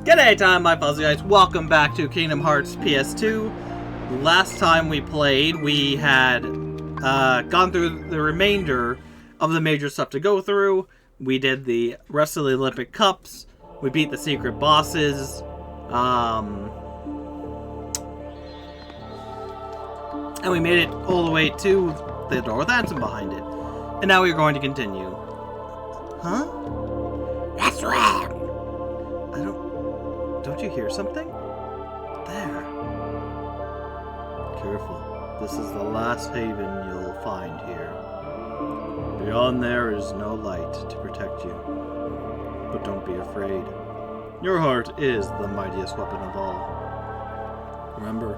G'day time, my puzzle guys. Welcome back to Kingdom Hearts PS2. Last time we played, we had gone through the remainder of the major stuff to go through. We did the rest of the Olympic Cups. We beat the secret bosses. And we made it all the way to the door with Ansem behind it. And now we're going to continue. Huh? That's right. Don't you hear something? There. Careful. This is the last haven you'll find here. Beyond there is no light to protect you. But don't be afraid. Your heart is the mightiest weapon of all. Remember,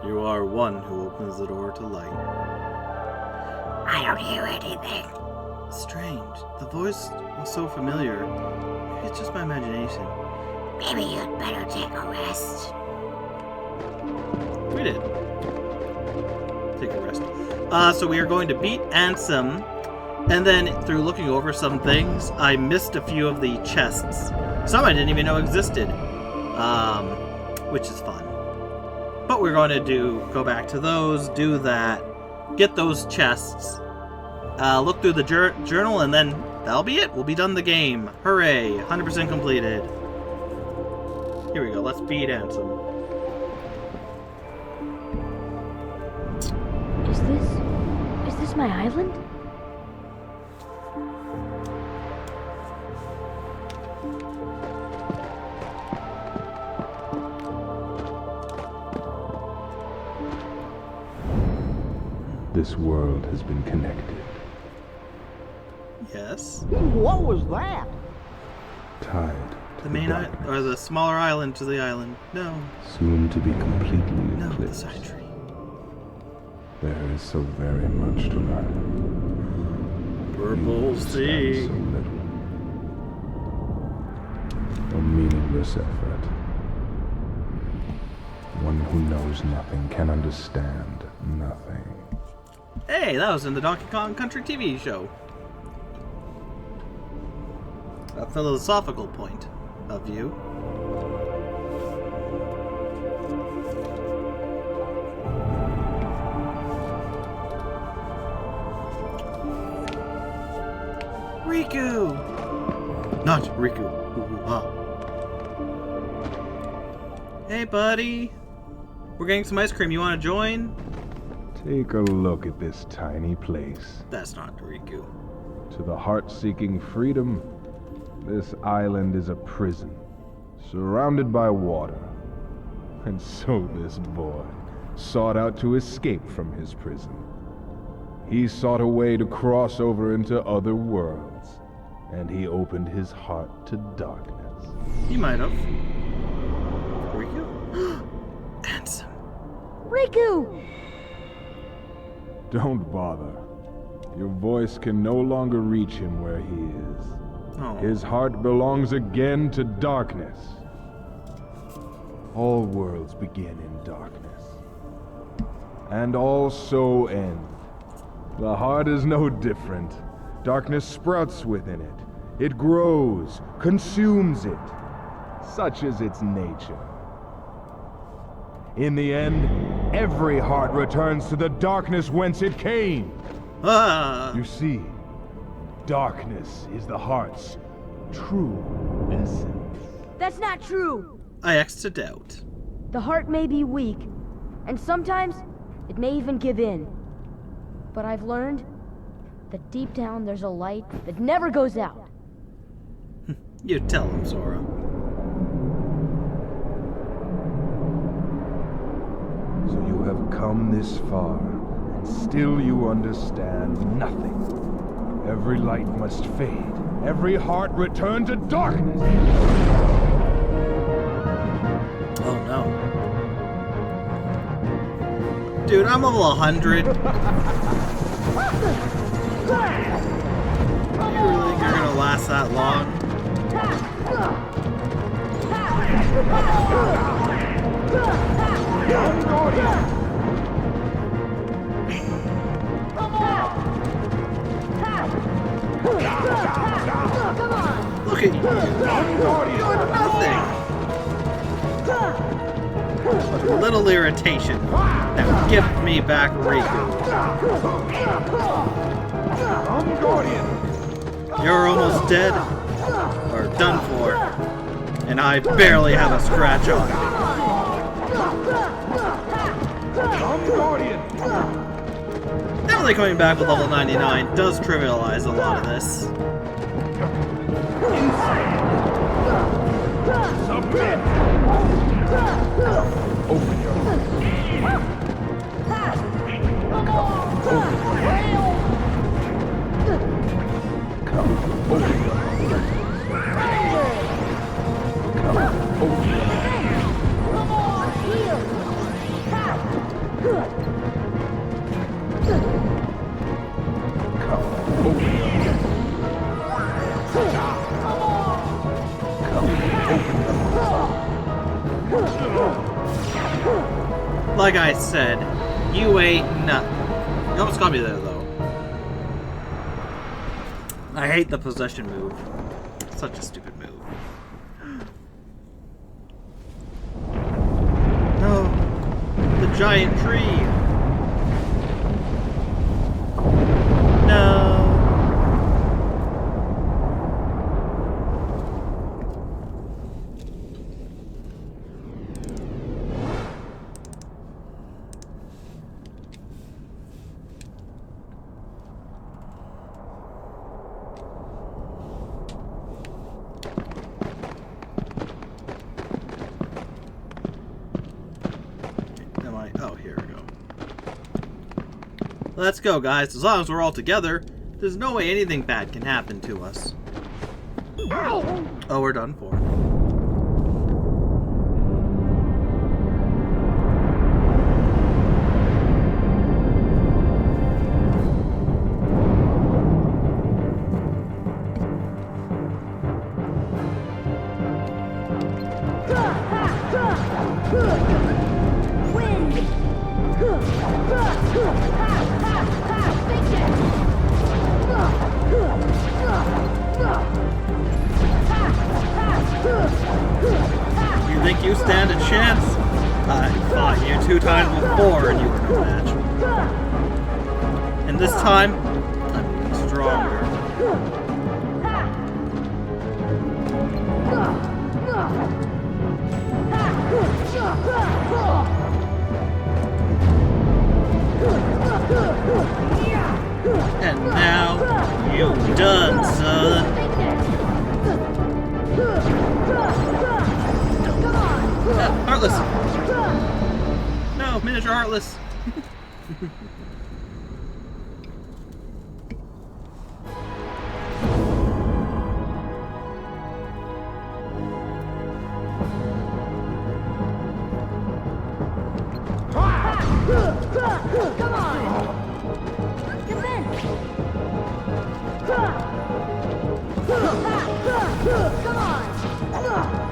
you are one who opens the door to light. I don't hear anything. Strange. The voice was so familiar. Maybe it's just my imagination. Maybe you'd better take a rest. We did. Take a rest. So we are going to beat Ansem, and then through looking over some things, I missed a few of the chests. Some I didn't even know existed, which is fun. But we're going to go back to those, do that, get those chests, look through the journal, and then that'll be it. We'll be done the game. Hooray! 100% completed. Here we go, let's beat Ansem. Is this my island? This world has been connected. Yes. What was that? Tied to The main darkness. or the smaller island to the island. No. Soon to be completely No, the eclipsed. side tree. There is so very much to learn. Purple You sea. understand so little. A meaningless effort. One who knows nothing can understand nothing. Hey, that was in the Donkey Kong Country TV show. A philosophical point of view. Riku! Not Riku. Ooh-ah. Hey, buddy. We're getting some ice cream. You want to join? Take a look at this tiny place. That's not Riku. To the heart-seeking freedom, this island is a prison, surrounded by water. And so this boy sought out to escape from his prison. He sought a way to cross over into other worlds, and he opened his heart to darkness. He might have. Riku? Ansem. Riku! Don't bother. Your voice can no longer reach him where he is. Oh. His heart belongs again to darkness. All worlds begin in darkness, and all so end. The heart is no different. Darkness sprouts within it. It grows, consumes it. Such is its nature. In the end, every heart returns to the darkness whence it came. Ah! You see, darkness is the heart's true essence. That's not true! I X to doubt. The heart may be weak, and sometimes it may even give in. But I've learned that deep down there's a light that never goes out. You tell him, Sora. So you have come this far, and still you understand nothing. Every light must fade. Every heart return to darkness. Oh no. Dude, I'm level 100. You really think you're gonna last that long? Look at you. Doing nothing. little irritation. Now give me back Riku. You're almost dead, or done for, and I barely have a scratch on me. Definitely coming back with level 99 does trivialize a lot of this. Submit! Open your Like I said, you ain't nothing. You almost got me there, though. I hate the possession move. Such a stupid move. No. The giant tree. No. Oh, here we go. Let's go, guys. As long as we're all together, there's no way anything bad can happen to us. Oh, we're done for. You think you stand a chance? I fought you 2 times before and you were no match. And this time, I'm stronger. And now, you done, son. Heartless! No, miniature Heartless! Come on! Come on!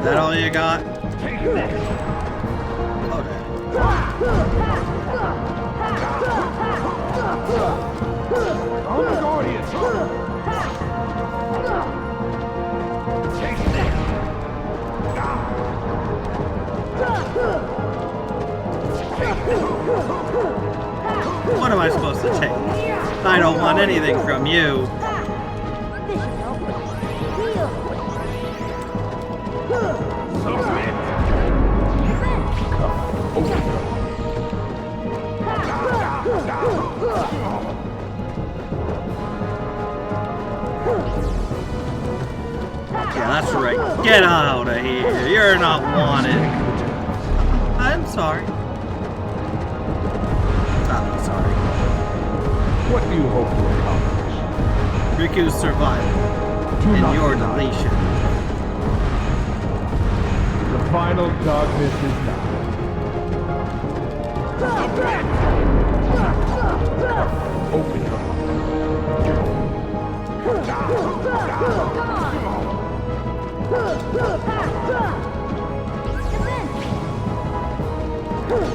That all you got? What am I supposed to take? I don't want anything from you. Yeah, that's right. Get out of here. You're not wanted. I'm sorry. I'm sorry. What do you hope to accomplish? Riku's survival and your deletion. The final darkness is now. Open your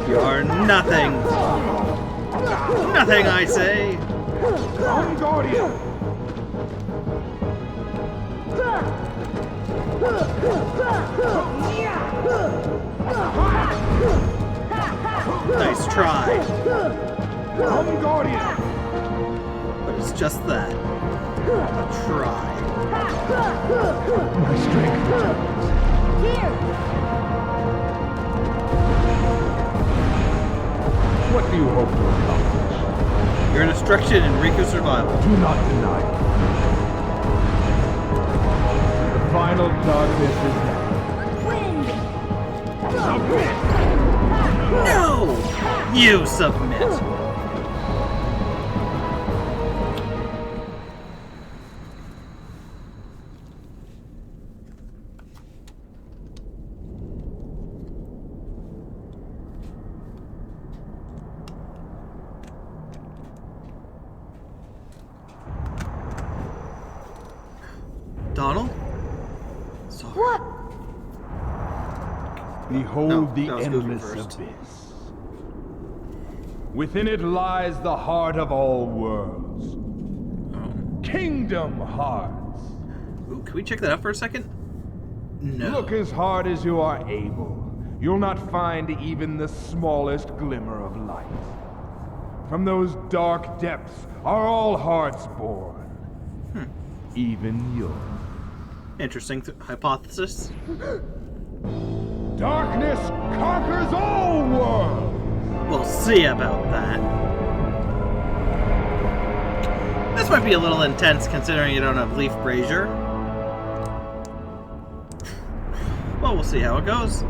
You're nothing. Nothing, I say. On Guardian. try. Come, Guardian! But it's just that. A try. My strength. Here! What do you hope to accomplish? Your destruction and Riku's survival. Do not deny it. The final darkness is now. Wind! Submit! No! You submit. Donald? Sorry. What? Behold No, the that was Goofy endless first. abyss. Within it lies the heart of all worlds. Kingdom Hearts. Ooh, can we check that out for a second? No. Look as hard as you are able. You'll not find even the smallest glimmer of light. From those dark depths are all hearts born. Even yours. Interesting hypothesis. Darkness conquers all worlds! We'll see about that. This might be a little intense considering you don't have Leaf Brazier. Well, we'll see how it goes.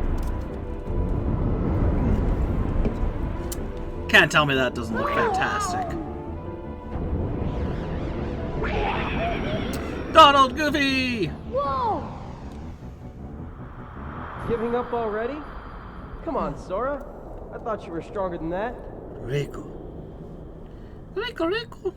Can't tell me that doesn't look fantastic. Donald, Goofy! Whoa! Giving up already? Come on, Sora. I thought you were stronger than that. Rico. Rico, Rico.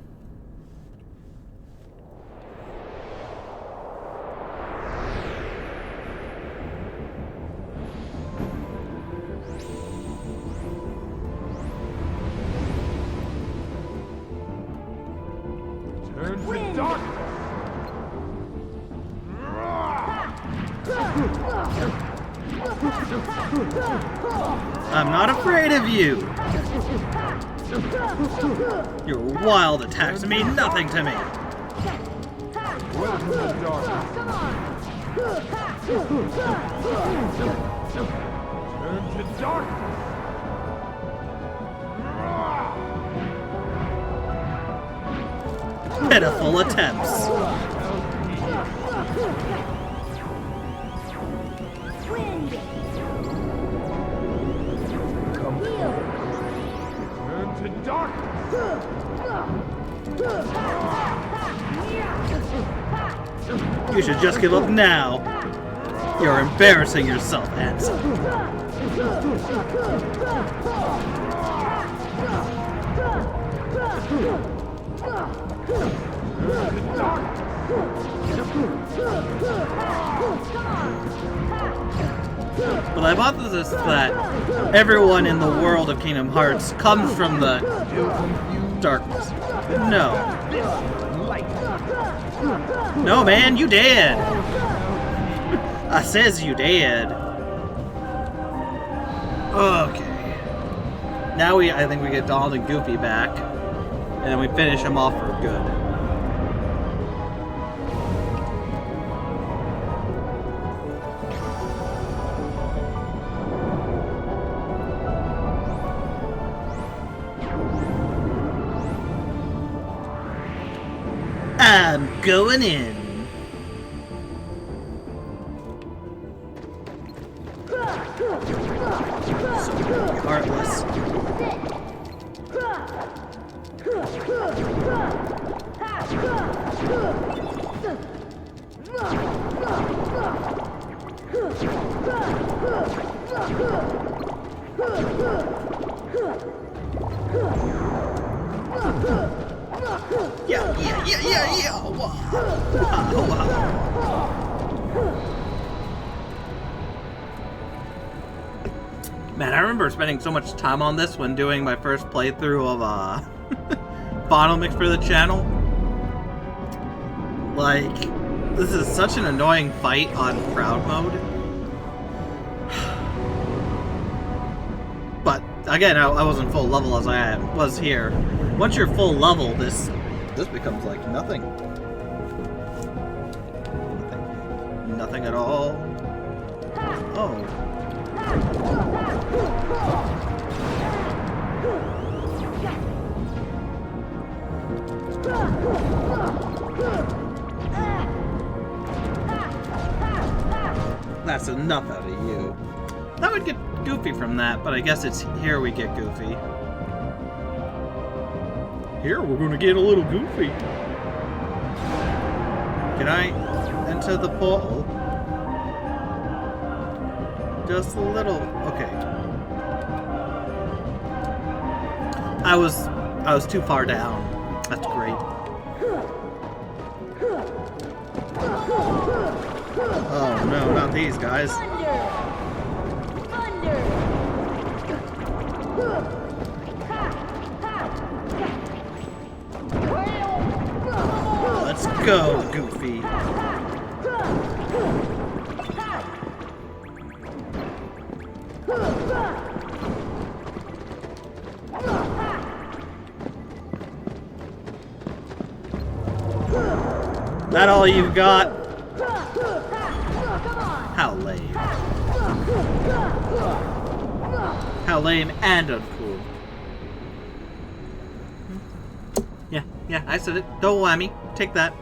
Turn to darkness! I'm not afraid of you. Your wild attacks mean nothing to me. Welcome to darkness. Turn to darkness! Pitiful attempts. Wind! Come Heal! Turn to darkness! You should just give up now. You're embarrassing yourself, Ansem. But the hypothesis that everyone in the world of Kingdom Hearts comes from the darkness. No. No, man, you dead. I says you dead. Okay. Now I think we get Donald and Goofy back, and then we finish them off for good. I'm going in. So heartless. Yeah. Wow. Man, I remember spending so much time on this when doing my first playthrough of Final Mix for the channel. Like, this is such an annoying fight on crowd mode. But again, I wasn't full level as I was here. Once you're full level, this becomes like nothing. Nothing at all. Oh. That's enough out of you. That would get Goofy from that, but I guess it's here we get Goofy. Here we're gonna get a little Goofy. Can I enter the portal? Just a little. Okay. I was too far down. That's great. Oh no, not these guys. Let's go, Goofy. That all you've got? How lame. How lame and uncool. Yeah, I said it. Double whammy. Take that.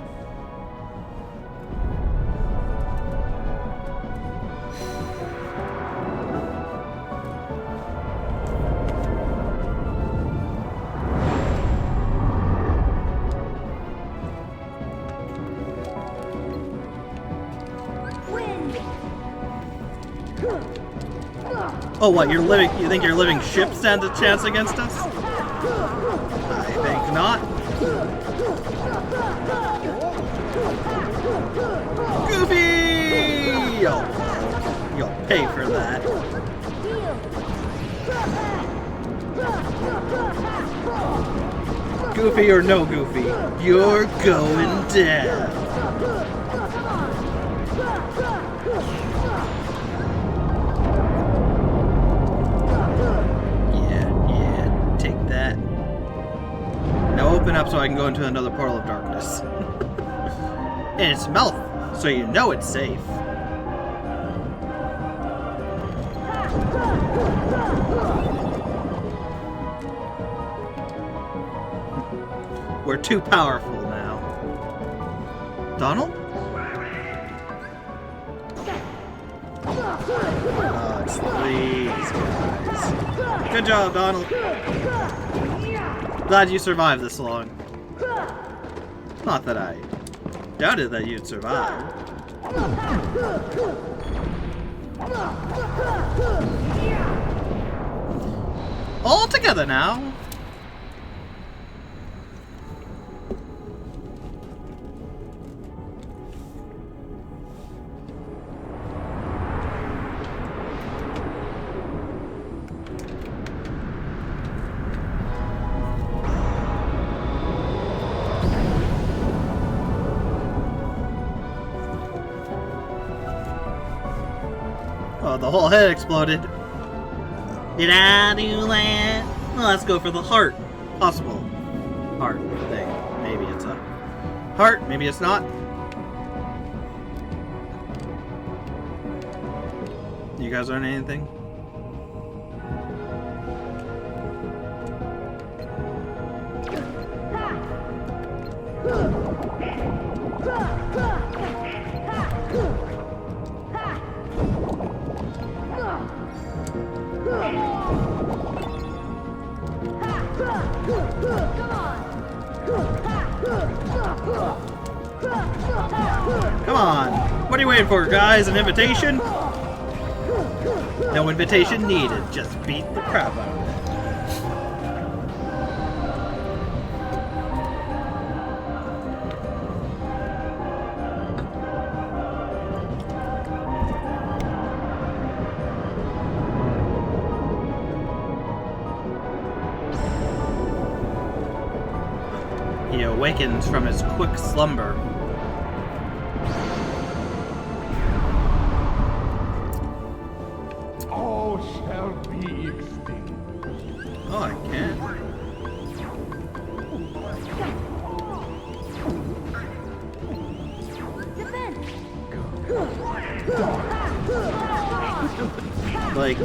Oh, what? You think your living ship stands a chance against us? I think not. Goofy! You'll pay for that. Goofy or no Goofy, you're going down. Yeah, take that. Now open up so I can go into another portal of darkness. In its mouth, so you know it's safe. We're too powerful now. Donald? Oh, it's these guys. Good job, Donald. Glad you survived this long. Not that I doubted that you'd survive. All together now. Oh, the whole head exploded. Did I do that? Well, let's go for the heart. Possible heart thing. Maybe it's a heart, maybe it's not. You guys learn anything? Come on! What are you waiting for, guys? An invitation? No invitation needed. Just beat the crap out of it. He awakens from his quick slumber. All shall be extinguished. Oh, I can. Like,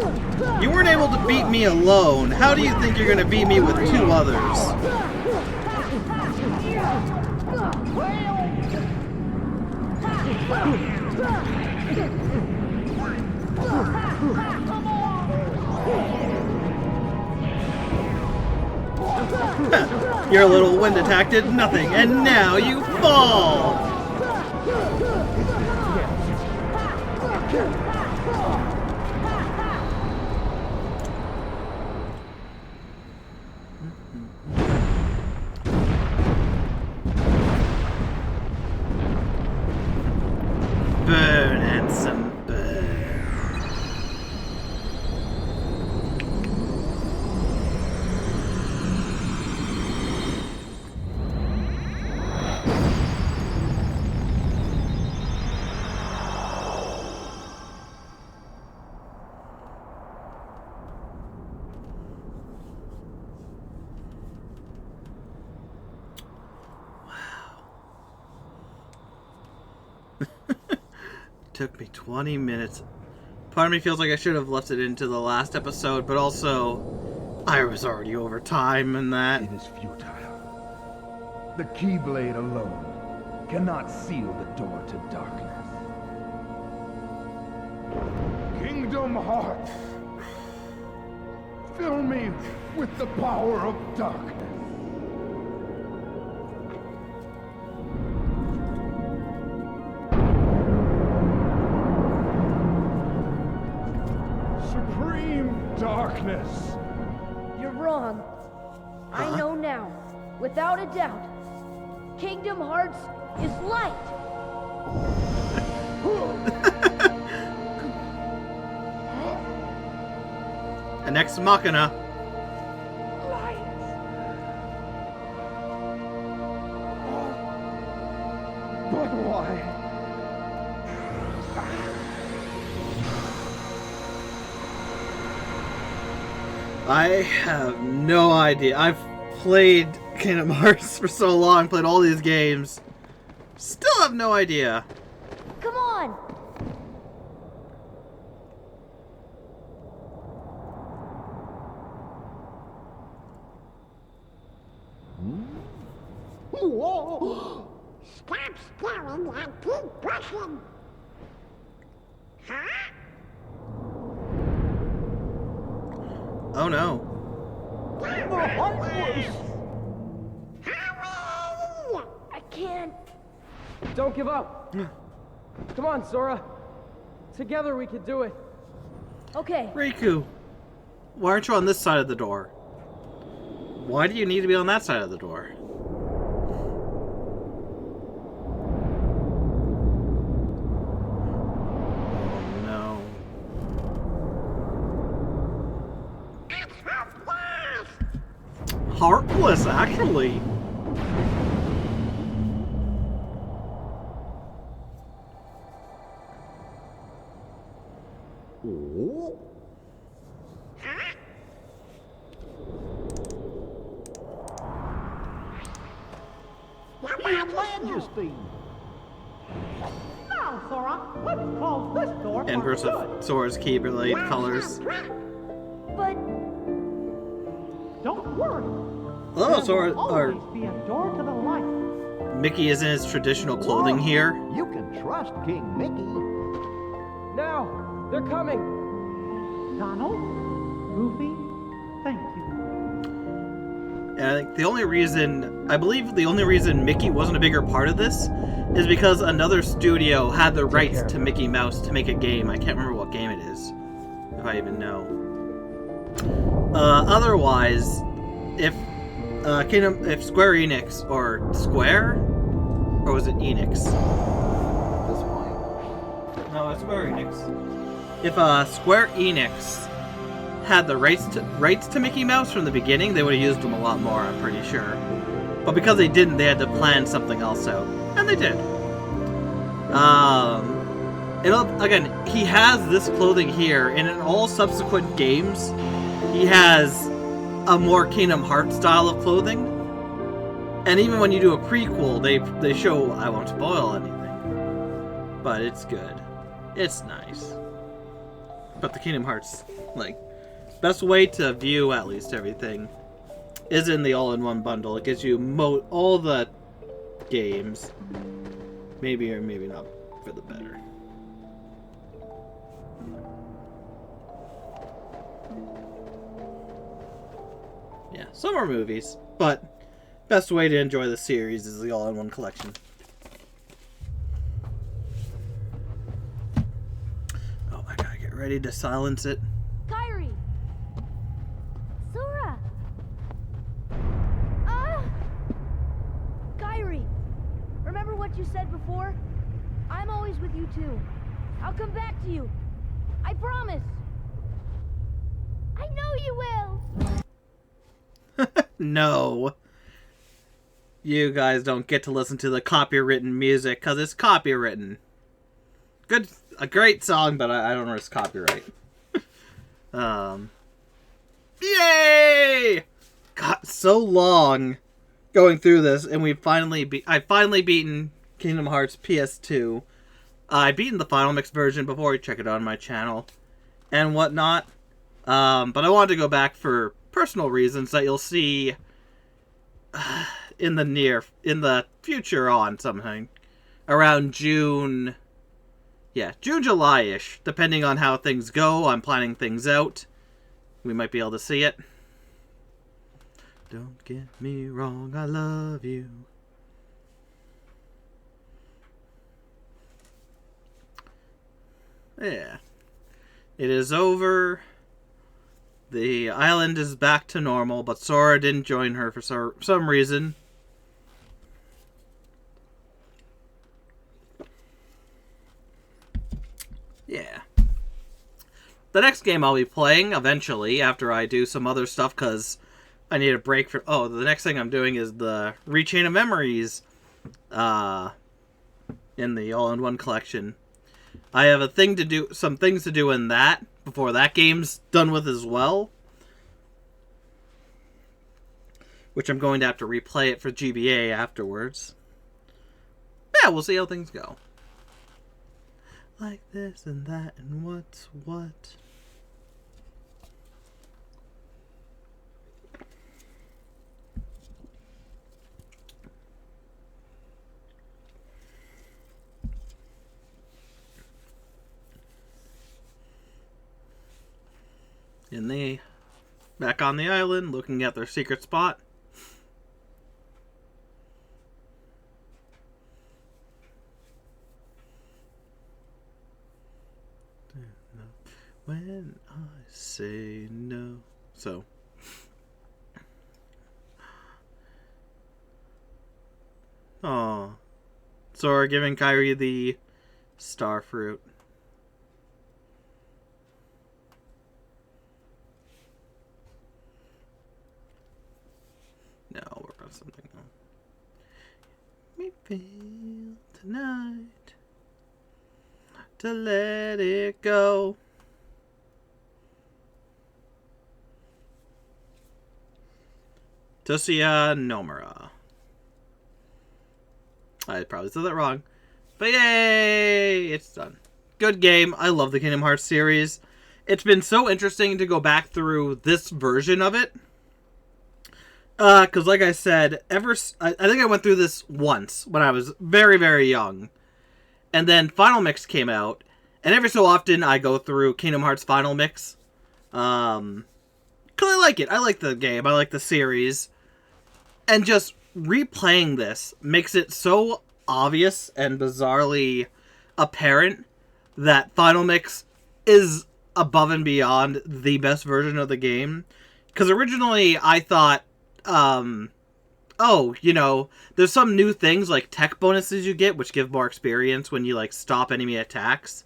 you weren't able to beat me alone. How do you think you're gonna beat me with two others? Your little wind attack did nothing, and now you fall! Burn, Ansem, burn. Took me 20 minutes. Part of me feels like I should have left it into the last episode, but also I was already over time and that. It is futile. The Keyblade alone cannot seal the door to darkness. Kingdom Hearts, fill me with the power of darkness. Darkness. You're wrong. I know now, without a doubt. Kingdom Hearts is light. An ex machina. Light. But why? I have no idea. I've played Kingdom Hearts for so long, played all these games. Still have no idea. Come on. Whoa! Stop staring and keep brushing. Huh? Oh no. I can't. Don't give up. Come on, Sora. Together we can do it. Okay. Riku, why aren't you on this side of the door? Why do you need to be on that side of the door? Heartless, actually. Ooh. Your Majesty! Now, Sora, let's close this door. Inverse of Sora's Keyblade colors. But don't worry. Oh, Sora, Always or be a door to the light. Mickey is in his traditional clothing here. You can trust King Mickey. Now, they're coming. Donald, Goofy, thank you. And I think I believe the only reason Mickey wasn't a bigger part of this is because another studio had the rights to Mickey Mouse to make a game. I can't remember what game it is, if I even know. Otherwise, if Square Enix or Square, or was it Enix? This point. No, it's Square Enix. If Square Enix had the rights to Mickey Mouse from the beginning, they would have used them a lot more, I'm pretty sure. But because they didn't, they had to plan something else out. And they did. Again, he has this clothing here, and in all subsequent games, he has a more Kingdom Hearts style of clothing. And even when you do a prequel, they show, I won't spoil anything, but it's good. It's nice. But the Kingdom Hearts, like, best way to view at least everything is in the all-in-one bundle. It gives you all the games. Maybe or maybe not for the better. Yeah, some are movies, but best way to enjoy the series is the all-in-one collection. Oh, I gotta get ready to silence it. Kyrie! Sora! Kyrie! Remember what you said before? I'm always with you too. I'll come back to you. I promise. I know you will. No. You guys don't get to listen to the copywritten music because it's copywritten. A great song, but I don't know it's copyright. Yay! Got so long going through this, and I finally beaten Kingdom Hearts PS2. I beaten the Final Mix version before. You check it out on my channel and whatnot. But I wanted to go back for personal reasons that you'll see in the future on something around June. Yeah, June, July-ish, depending on how things go. I'm planning things out. We might be able to see it. Don't get me wrong, I love you. Yeah. It is over. The island is back to normal, but Sora didn't join her for some reason. Yeah. The next game I'll be playing eventually after I do some other stuff because I need a break from... Oh, the next thing I'm doing is the Rechain of Memories in the all-in-one collection. I have some things to do in that before that game's done with as well. Which I'm going to have to replay it for GBA afterwards. Yeah, we'll see how things go. Like this and that and what's what. Back on the island, looking at their secret spot. When I say no. So. Aw. Sora giving Kyrie the star fruit. No, I'll work on something else. Me feel tonight to let it go. Tosia Nomura. I probably said that wrong. But yay! It's done. Good game. I love the Kingdom Hearts series. It's been so interesting to go back through this version of it. Because like I said, I think I went through this once when I was very, very young. And then Final Mix came out. And every so often I go through Kingdom Hearts Final Mix. Because I like it. I like the game. I like the series. And just replaying this makes it so obvious and bizarrely apparent that Final Mix is above and beyond the best version of the game. Because originally I thought, oh, you know, there's some new things like tech bonuses you get, which give more experience when you, like, stop enemy attacks.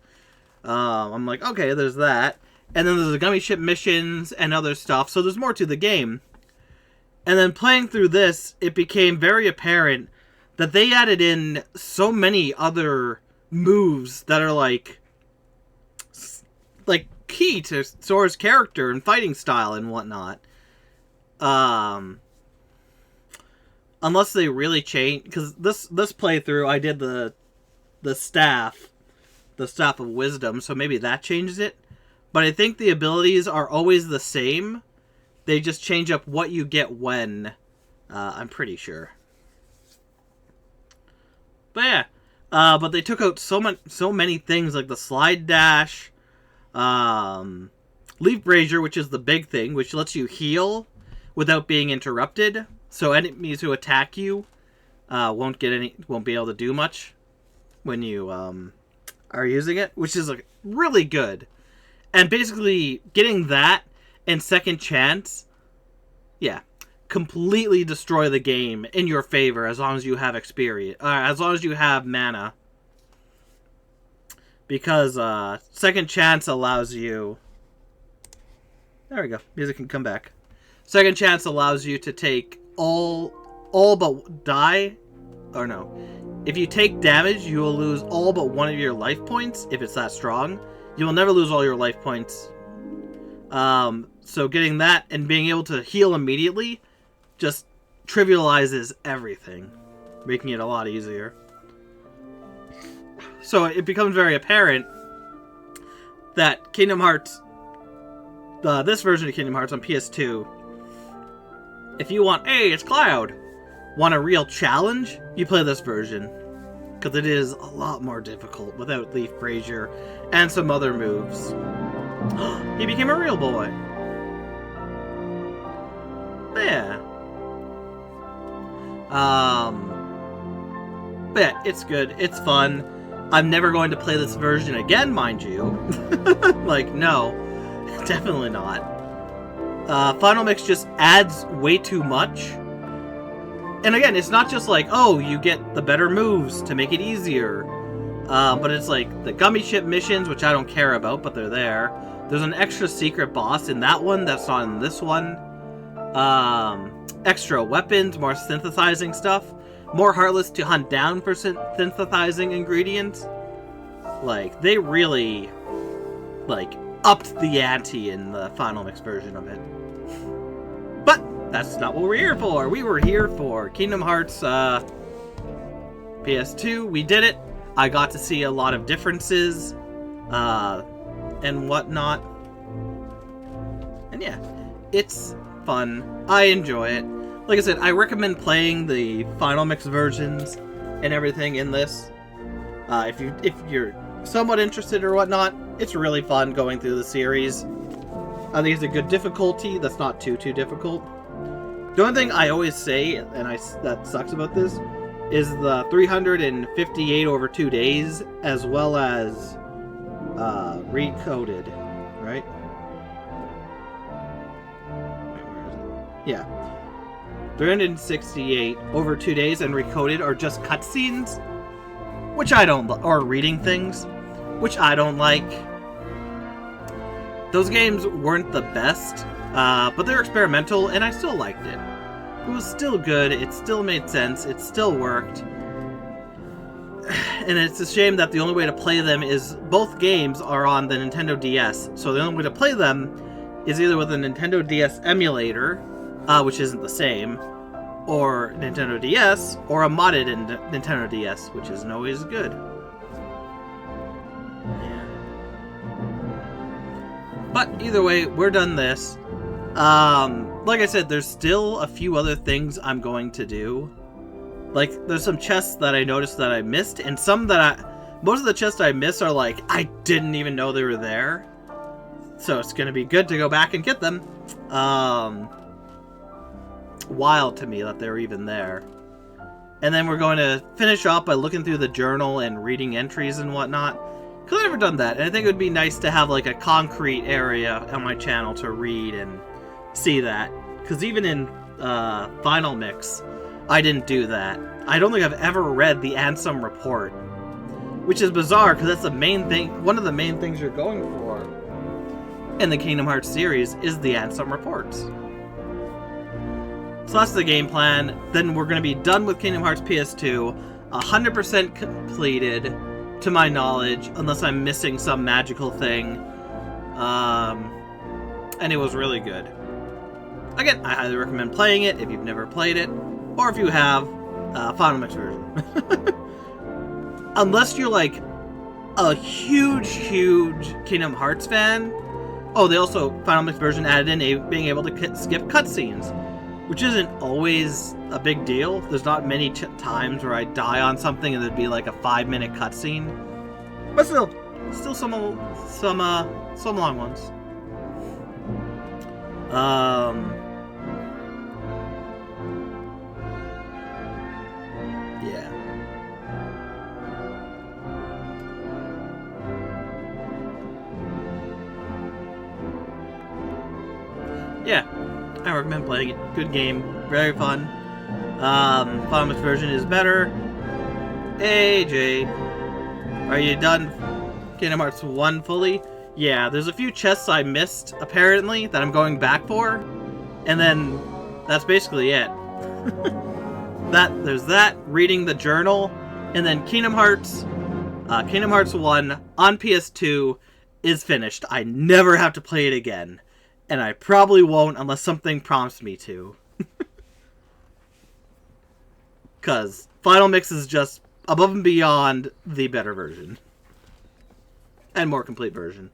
I'm like, okay, there's that. And then there's the gummy ship missions and other stuff, so there's more to the game. And then playing through this, it became very apparent that they added in so many other moves that are like key to Sora's character and fighting style and whatnot. Unless they really change, because this playthrough I did the staff of wisdom, so maybe that changes it. But I think the abilities are always the same. They just change up what you get when. I'm pretty sure. But yeah, but they took out so many things like the slide dash, leaf brazier, which is the big thing, which lets you heal without being interrupted. So enemies who attack you won't be able to do much when you are using it, which is like really good. And basically getting that and second chance, yeah, completely destroy the game in your favor as long as you have experience, as long as you have mana. Because second chance allows you. There we go. Music can come back. Second chance allows you to take all but die, or no. If you take damage, you will lose all but one of your life points if it's that strong. You will never lose all your life points. So getting that and being able to heal immediately just trivializes everything, making it a lot easier. So it becomes very apparent that Kingdom Hearts, this version of Kingdom Hearts on PS2, if you want, hey, it's Cloud, want a real challenge, you play this version. Because it is a lot more difficult without Leaf Brazier and some other moves. He became a real boy. Yeah. But yeah, it's good. It's fun. I'm never going to play this version again, mind you. Like, no. Definitely not. Final Mix just adds way too much. And again, it's not just like, oh, you get the better moves to make it easier. But it's like the gummy ship missions, which I don't care about, but they're there. There's an extra secret boss in that one that's not in this one. Extra weapons, more synthesizing stuff. More Heartless to hunt down for synthesizing ingredients. Like, they really, like, upped the ante in the Final Mix version of it. But that's not what we're here for. We were here for Kingdom Hearts PS2. We did it. I got to see a lot of differences and whatnot. And yeah, it's fun. I enjoy it. Like I said, I recommend playing the Final Mix versions and everything in this. If you're somewhat interested or whatnot, it's really fun going through the series. I think it's a good difficulty that's not too difficult. The only thing I always say, and that sucks about this, is the 358 over 2 days, as well as recoded, right? Yeah. 368 over 2 days and recoded are just cutscenes, which I don't, or reading things, which I don't like. Those games weren't the best, but they're experimental, and I still liked it. It was still good, it still made sense, it still worked. And it's a shame that the only way to play them is, both games are on the Nintendo DS, so the only way to play them is either with a Nintendo DS emulator, which isn't the same, or Nintendo DS, or a modded Nintendo DS, which isn't always good. Yeah. But either way, we're done this. Like I said, there's still a few other things I'm going to do. Like, there's some chests that I noticed that I missed, and some that most of the chests I missed are like, I didn't even know they were there. So it's gonna be good to go back and get them. Wild to me that they're even there. And then we're going to finish off by looking through the journal and reading entries and whatnot. Because I've never done that, and I think it would be nice to have like a concrete area on my channel to read and see that. Because even in Final Mix, I didn't do that. I don't think I've ever read the Ansem report, which is bizarre because that's the main thing. One of the main things you're going for in the Kingdom Hearts series is the Ansem reports. So that's the game plan. Then we're going to be done with Kingdom Hearts PS2, 100% completed, to my knowledge, unless I'm missing some magical thing. And it was really good. Again, I highly recommend playing it if you've never played it, or if you have, Final Mix version. Unless you're like a huge Kingdom Hearts fan. Oh, they also, Final Mix version added in being able to skip cutscenes, which isn't always a big deal. There's not many times where I die on something and there'd be like a 5-minute cutscene. But still some long ones. Yeah. Yeah, I recommend playing it. Good game, very fun. Final Mix version is better. Hey, Jay. Are you done Kingdom Hearts 1 fully? Yeah, there's a few chests I missed, apparently, that I'm going back for. And then, that's basically it. There's that, reading the journal, and then Kingdom Hearts 1 on PS2 is finished. I never have to play it again. And I probably won't unless something prompts me to. Because Final Mix is just above and beyond the better version. And more complete version.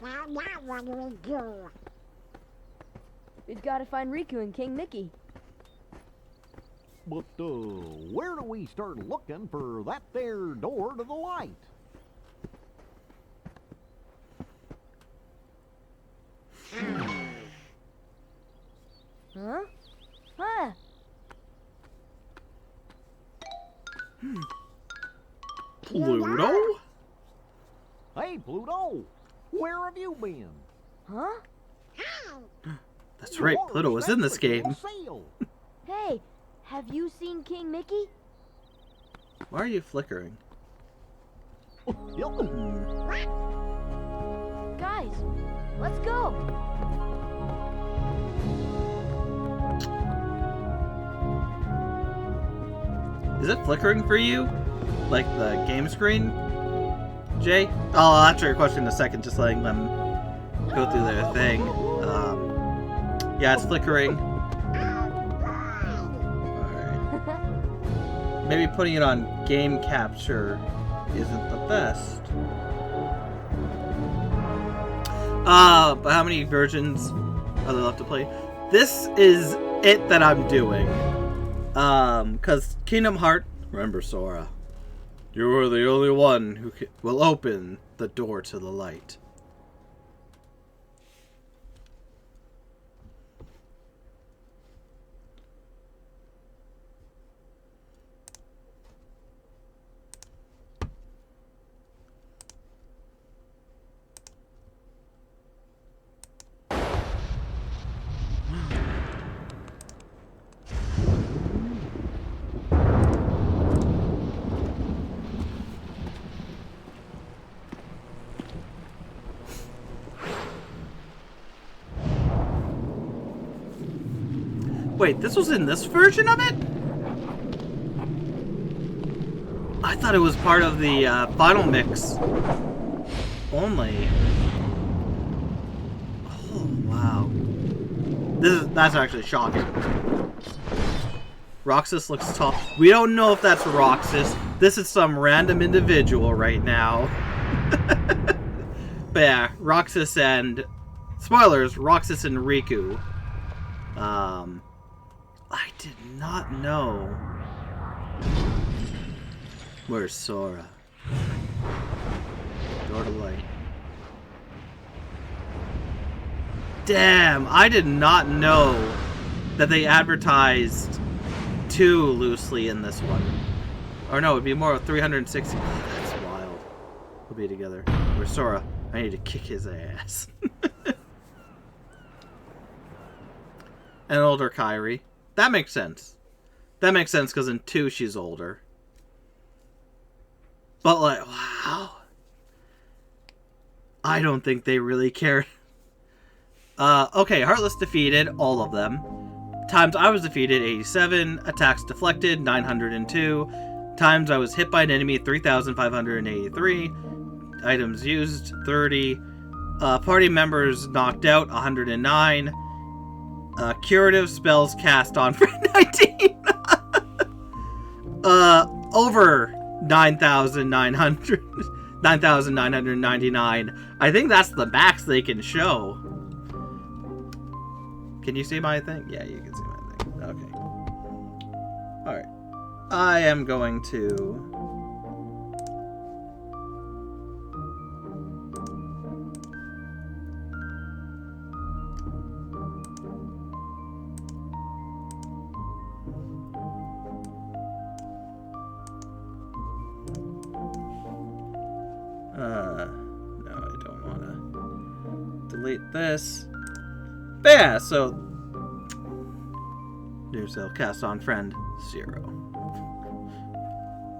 Now what do we do? We've got to find Riku and King Mickey. But, where do we start looking for that there door to the light? Huh? Huh? Pluto? Hey, Pluto! Where have you been? Huh? That's right, Pluto was in this game. Hey, have you seen King Mickey? Why are you flickering? Guys, let's go. Is it flickering for you? Like the game screen? Jay? I'll answer your question in a second, just letting them go through their thing. Yeah, it's flickering. Alright. Maybe putting it on game capture isn't the best. But how many versions are there left to play? This is it that I'm doing. Cause Kingdom Hearts, remember Sora, you are the only one who will open the door to the light. Wait, this was in this version of it? I thought it was part of the Final Mix only. Oh, wow. That's actually shocking. Roxas looks tall. We don't know if that's Roxas. This is some random individual right now. But yeah, Roxas and... Spoilers, Roxas and Riku. I did not know. Where's Sora? Door to light. Damn, I did not know that they advertised too loosely in this one. Or no, it'd be more of 360. Oh, that's wild. We'll be together. Where's Sora? I need to kick his ass. An older Kairi. That makes sense. That makes sense because in 2 she's older. But like, wow. I don't think they really care. Okay, Heartless defeated all of them. Times I was defeated, 87. Attacks deflected, 902. Times I was hit by an enemy, 3,583. Items used, 30. Party members knocked out, 109. Curative spells cast on for 19. Over 9,900. 9,999. I think that's the max they can show. Can you see my thing? Yeah, you can see my thing. Okay. Alright. I am going to... no, I don't want to delete this. But yeah, so do yourself cast on friend 0.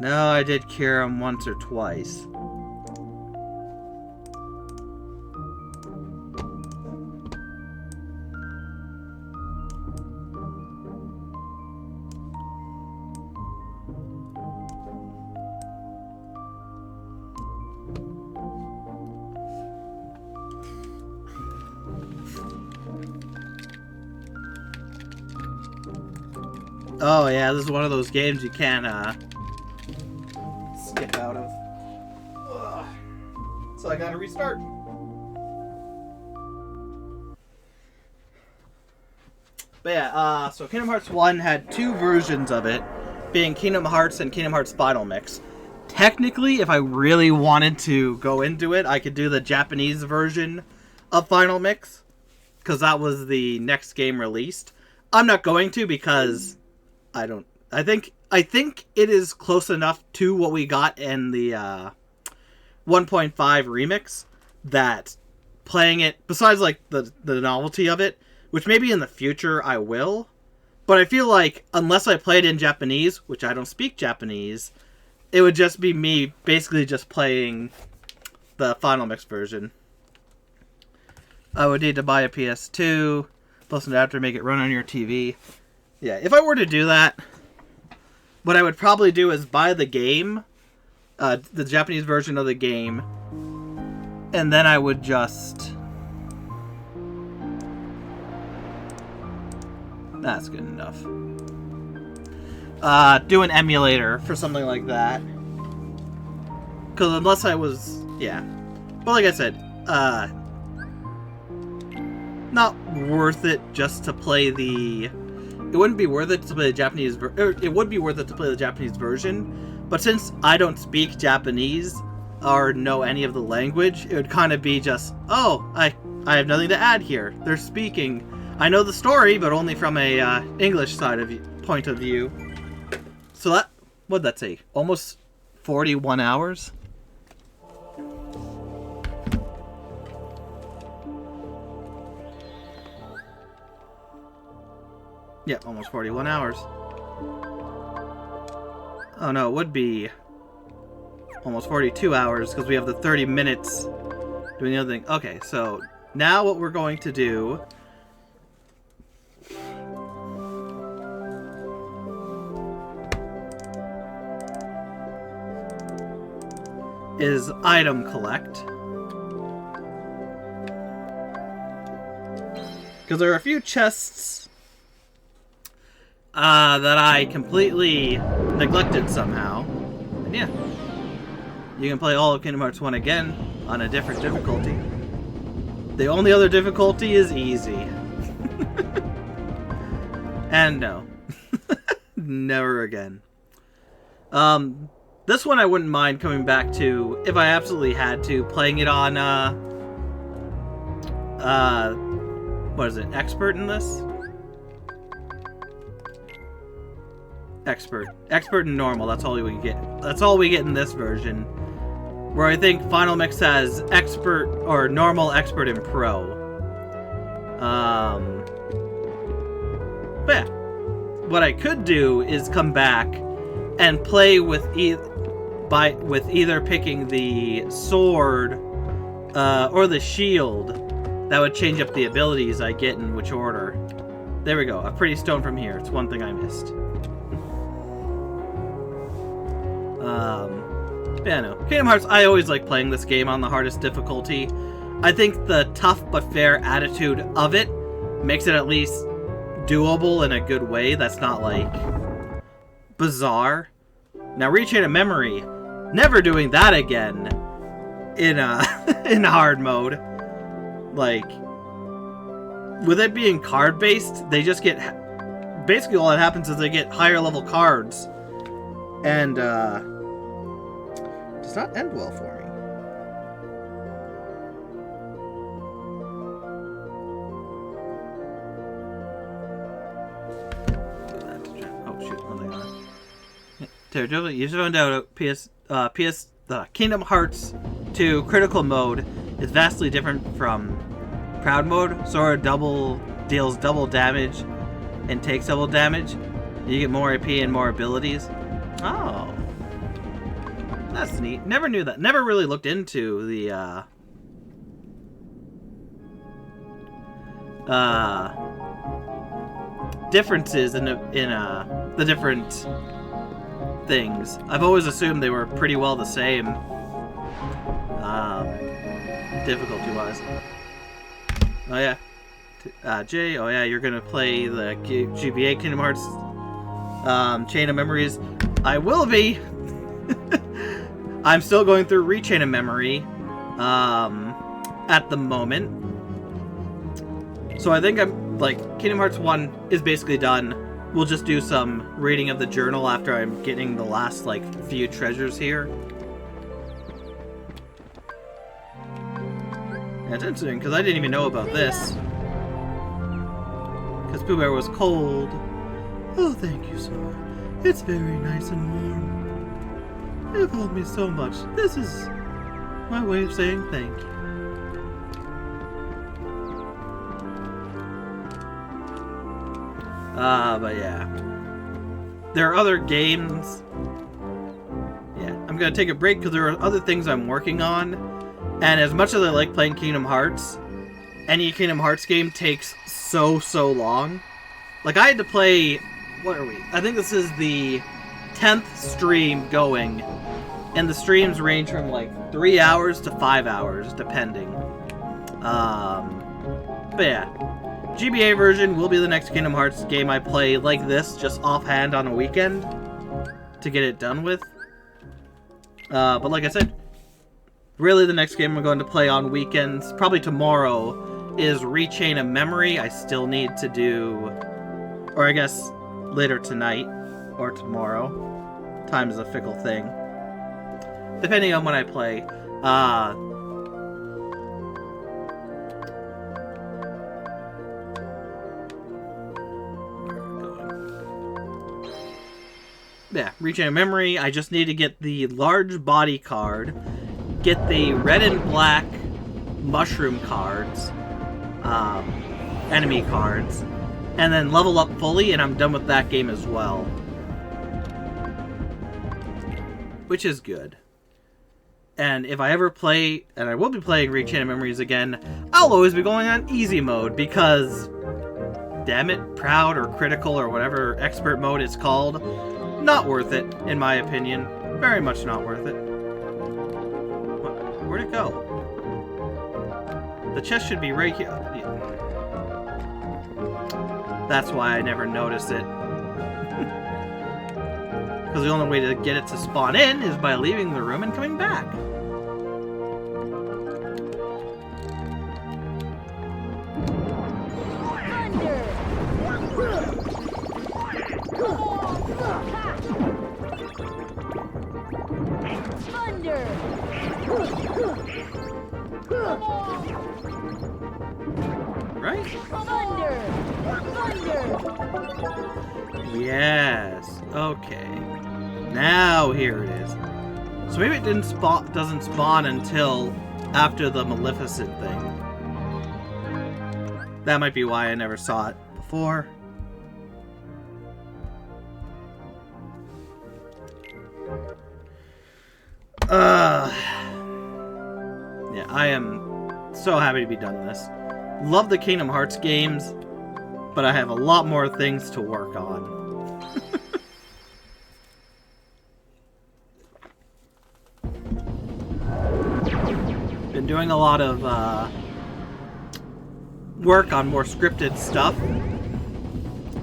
No, I did cure him once or twice. Oh yeah, this is one of those games you can't skip out of. Ugh. So I gotta restart. But yeah, so Kingdom Hearts 1 had 2 versions of it, being Kingdom Hearts and Kingdom Hearts Final Mix. Technically, if I really wanted to go into it, I could do the Japanese version of Final Mix, because that was the next game released. I'm not going to because I think it is close enough to what we got in the 1.5 remix that playing it, besides like the novelty of it, which maybe in the future I will, but I feel like unless I play it in Japanese, which I don't speak Japanese, it would just be me basically just playing the Final Mix version. I would need to buy a PS2, plus an adapter to make it run on your TV. Yeah, if I were to do that, what I would probably do is buy the game, the Japanese version of the game, and then I would just... That's good enough. Do an emulator for something like that. Because unless I was... Yeah. But like I said, not worth it just to play the... It wouldn't be worth it to play the Japanese it would be worth it to play the Japanese version, but since I don't speak Japanese or know any of the language, it would kind of be just, oh, I have nothing to add here. They're speaking. I know the story, but only from a English point of view. So that, what'd that say? Almost 41 hours? Yeah, almost 41 hours. Oh no, it would be almost 42 hours because we have the 30 minutes doing the other thing. Okay, so now what we're going to do is item collect. Because there are a few chests that I completely neglected somehow. And yeah, you can play all of Kingdom Hearts 1 again on a different difficulty. The only other difficulty is easy. And no. Never again. This one I wouldn't mind coming back to if I absolutely had to, playing it on, what is it, Expert in this? Expert and normal, that's all we get. That's all we get in this version. Where I think Final Mix has Expert, or Normal, Expert, and Pro. But yeah. What I could do is come back and play with either picking the sword or the shield. That would change up the abilities I get in which order. There we go. A pretty stone from here. It's one thing I missed. Yeah, no. Kingdom Hearts, I always like playing this game on the hardest difficulty. I think the tough but fair attitude of it makes it at least doable in a good way that's not, like, bizarre. Now, Rechain of Memory, never doing that again in in hard mode. Like, with it being card-based, they just get... Basically, all that happens is they get higher level cards. And, does not end well for me. Oh shoot, one thing on. Territory, you found out Kingdom Hearts 2 critical mode is vastly different from Proud mode. Sora deals double damage and takes double damage. You get more AP and more abilities. Oh. That's neat. Never knew that. Never really looked into the, differences in the different things. I've always assumed they were pretty well the same, difficulty-wise. Oh yeah. Jay, oh yeah, you're gonna play the GBA Kingdom Hearts Chain of Memories. I will be! I'm still going through Rechain of Memory at the moment. So I think I'm, like, Kingdom Hearts 1 is basically done. We'll just do some reading of the journal after I'm getting the last, like, few treasures here. Yeah, it's interesting, because I didn't even know about this. Because Pooh Bear was cold. Oh, thank you, Sora. It's very nice and warm. You've helped me so much. This is my way of saying thank you. But yeah. There are other games. Yeah, I'm gonna take a break because there are other things I'm working on. And as much as I like playing Kingdom Hearts, any Kingdom Hearts game takes so long. Like, I had to play... What are we? I think this is the 10th stream going. And the streams range from, like, 3 hours to 5 hours, depending. But yeah. GBA version will be the next Kingdom Hearts game I play like this, just offhand on a weekend. To get it done with. But like I said, really the next game I'm going to play on weekends, probably tomorrow, is Rechain of Memory. I still need to do... Or I guess later tonight or tomorrow. Time is a fickle thing. Depending on when I play. Yeah, Rechain of Memory. I just need to get the large body card, get the red and black mushroom cards, enemy cards, and then level up fully, and I'm done with that game as well. Which is good. And if I ever play, and I will be playing Rechain of Memories again, I'll always be going on easy mode, because, damn it, Proud or Critical or whatever expert mode it's called, not worth it, in my opinion. Very much not worth it. Where'd it go? The chest should be right here. Yeah. That's why I never noticed it. Because the only way to get it to spawn in is by leaving the room and coming back. Thunder! Right? Thunder! Thunder! Yes. Okay. Now here it is. So maybe it doesn't spawn until after the Maleficent thing. That might be why I never saw it before. Yeah, I am so happy to be done with this. Love the Kingdom Hearts games, but I have a lot more things to work on. been doing a lot of work on more scripted stuff.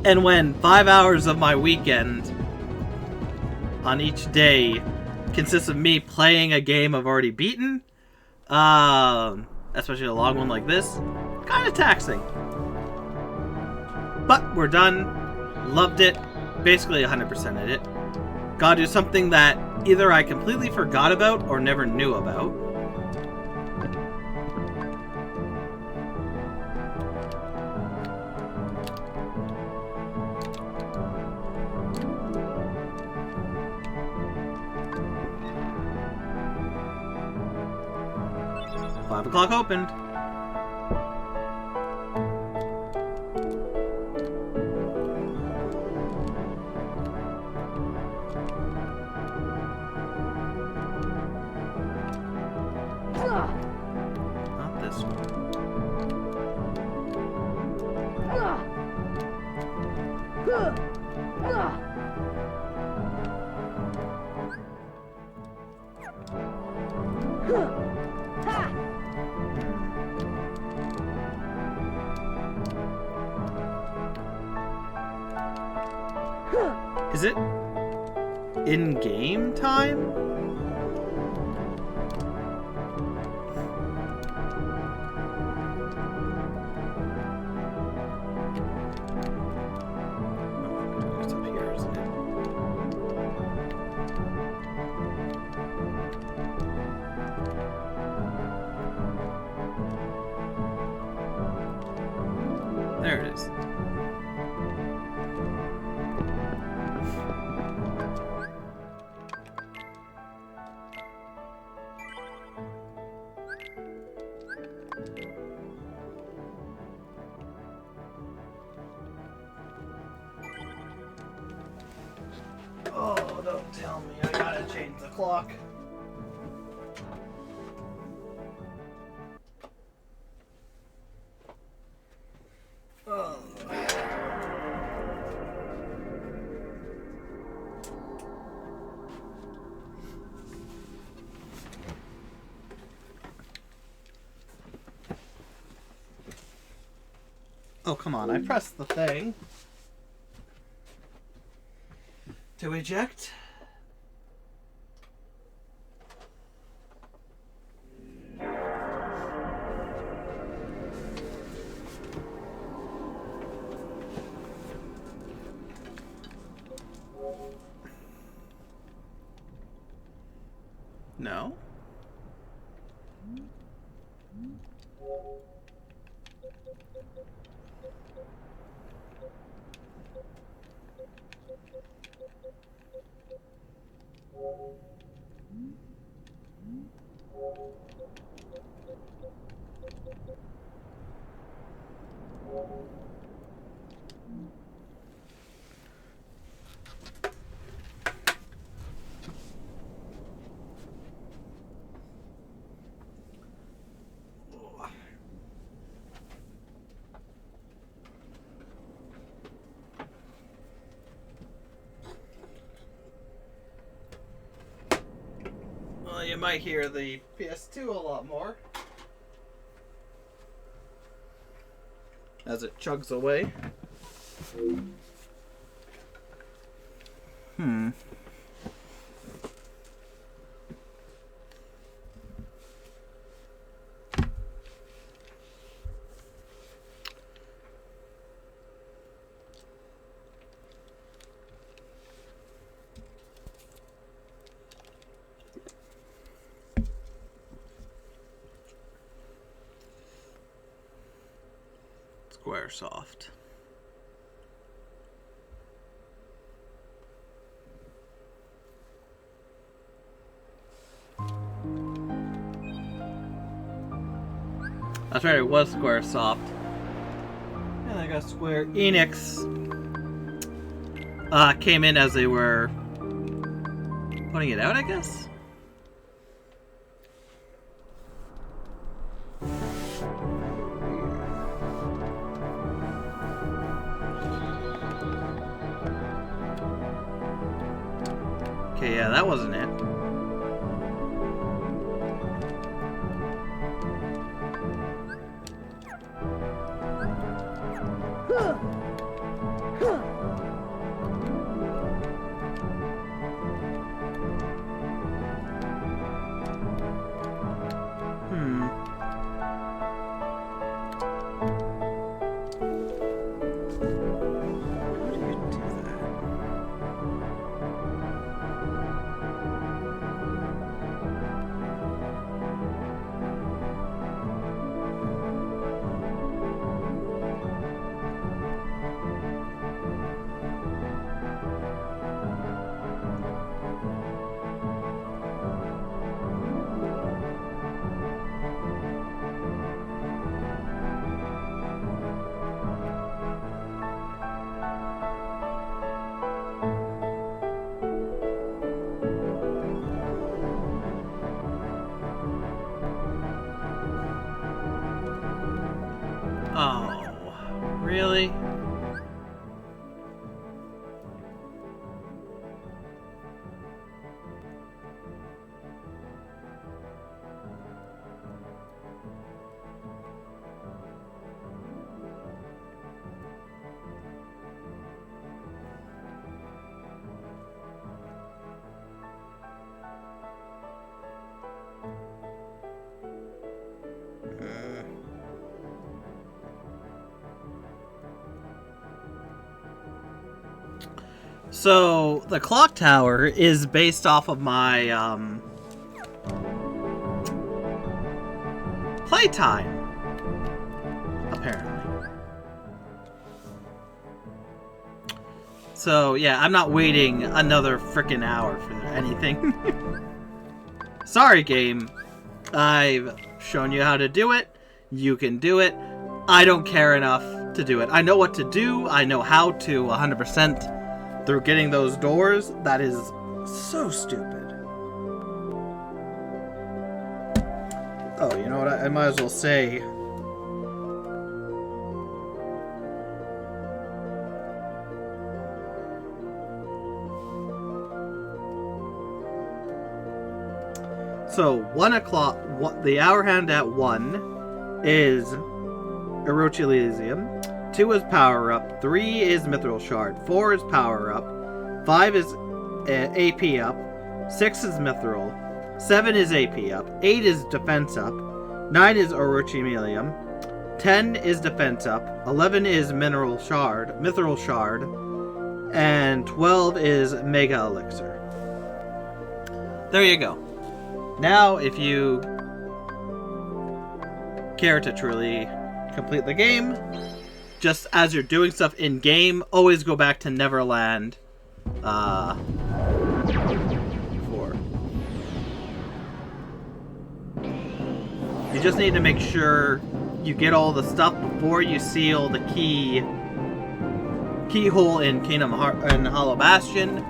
And when 5 hours of my weekend on each day consists of me playing a game I've already beaten, especially a long one like this, kind of taxing. But we're done. Loved it. Basically 100%ed it. Gotta do something that either I completely forgot about or never knew about. Five o'clock opened. Not this one. Is it in-game time? It's up here, isn't it? There it is. Oh, don't tell me I gotta change the clock. Oh. Oh, come on, I pressed the thing to eject. No. Well, you might hear the PS2 a lot more as it chugs away. Squaresoft. That's right, it was Squaresoft. And I got Square Enix. Came in as they were putting it out, I guess? Okay, yeah, that wasn't it. So, the clock tower is based off of my, playtime. Apparently. So, yeah, I'm not waiting another frickin' hour for anything. Sorry, game. I've shown you how to do it. You can do it. I don't care enough to do it. I know what to do. I know how to 100% through getting those doors. That is so stupid. Oh, you know what? I might as well say... So, 1 o'clock, the hour hand at 1 is Orochi Elysium, 2 is Power Up, 3 is Mithril Shard, 4 is Power Up, 5 is AP Up, 6 is Mithril, 7 is AP Up, 8 is Defense Up, 9 is Orochi Elysium, 10 is Defense Up, 11 is Mithril Shard, and 12 is Mega Elixir. There you go. Now, if you care to truly complete the game, just as you're doing stuff in-game, always go back to Neverland 4. You just need to make sure you get all the stuff before you seal the keyhole in Kingdom Heart and Hollow Bastion,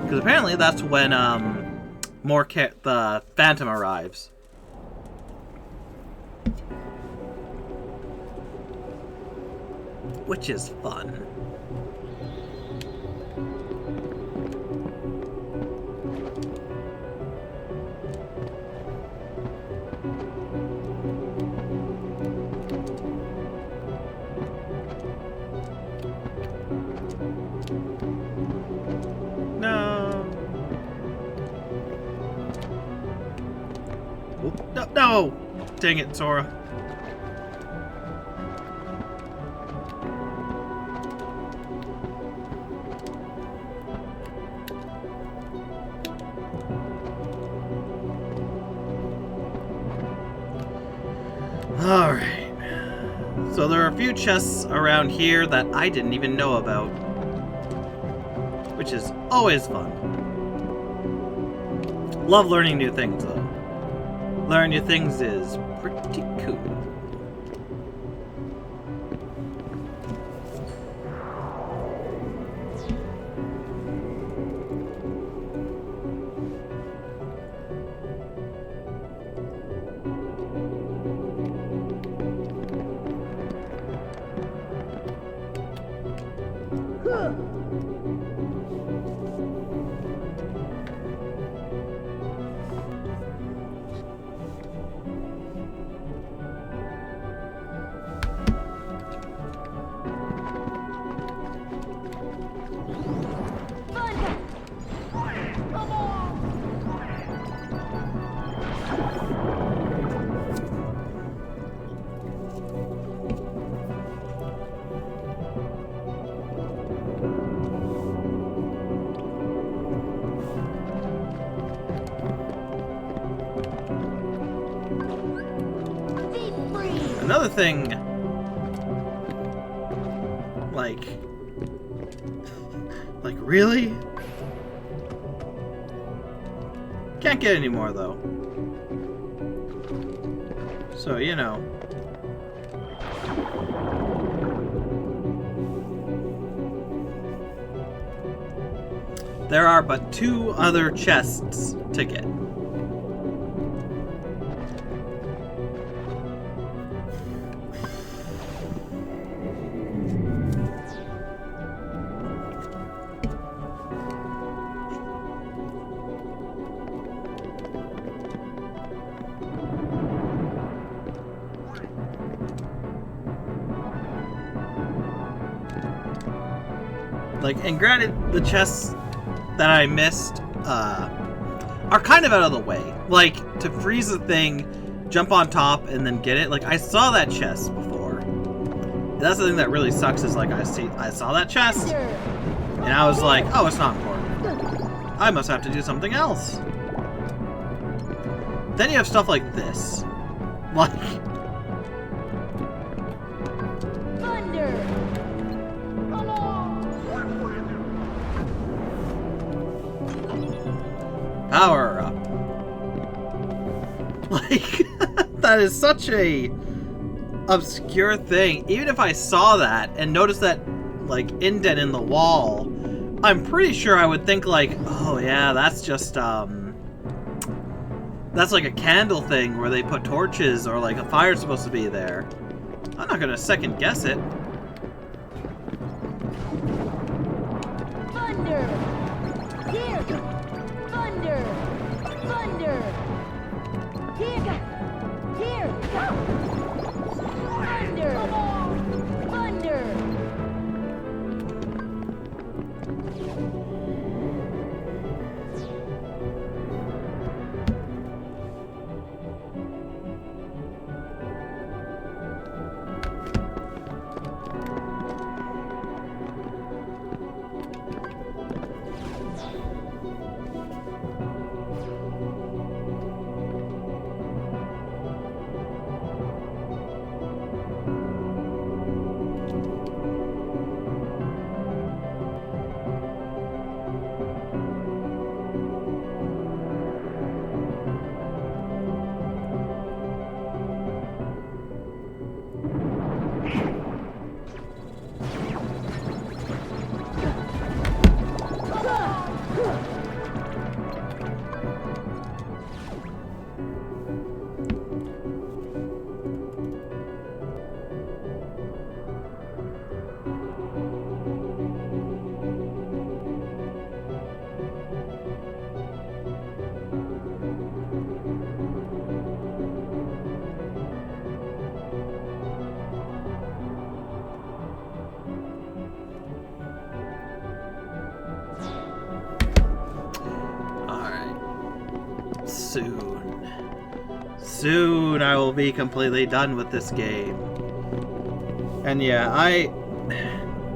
because apparently that's when the Phantom arrives. Which is fun. No! Dang it, Sora. Alright. So there are a few chests around here that I didn't even know about. Which is always fun. Love learning new things, though. Learn new things is pretty cool. Another thing, like really? Can't get any more though. So, you know. There are but 2 other chests to get. And granted, the chests that I missed are kind of out of the way. Like, to freeze the thing, jump on top, and then get it. Like, I saw that chest before. That's the thing that really sucks is, like, I saw that chest, And I was like, oh, it's not important. I must have to do something else. Then you have stuff like this. Like... Thunder! Power up. Like, that is such a obscure thing. Even if I saw that and noticed that, like, indent in the wall, I'm pretty sure I would think, like, oh yeah, that's just, that's like a candle thing where they put torches or, like, a fire's supposed to be there. I'm not gonna second guess it. Thunder! Here! Thunder! Thunder! Here! Here! Thunder! Thunder! Soon I will be completely done with this game. And yeah,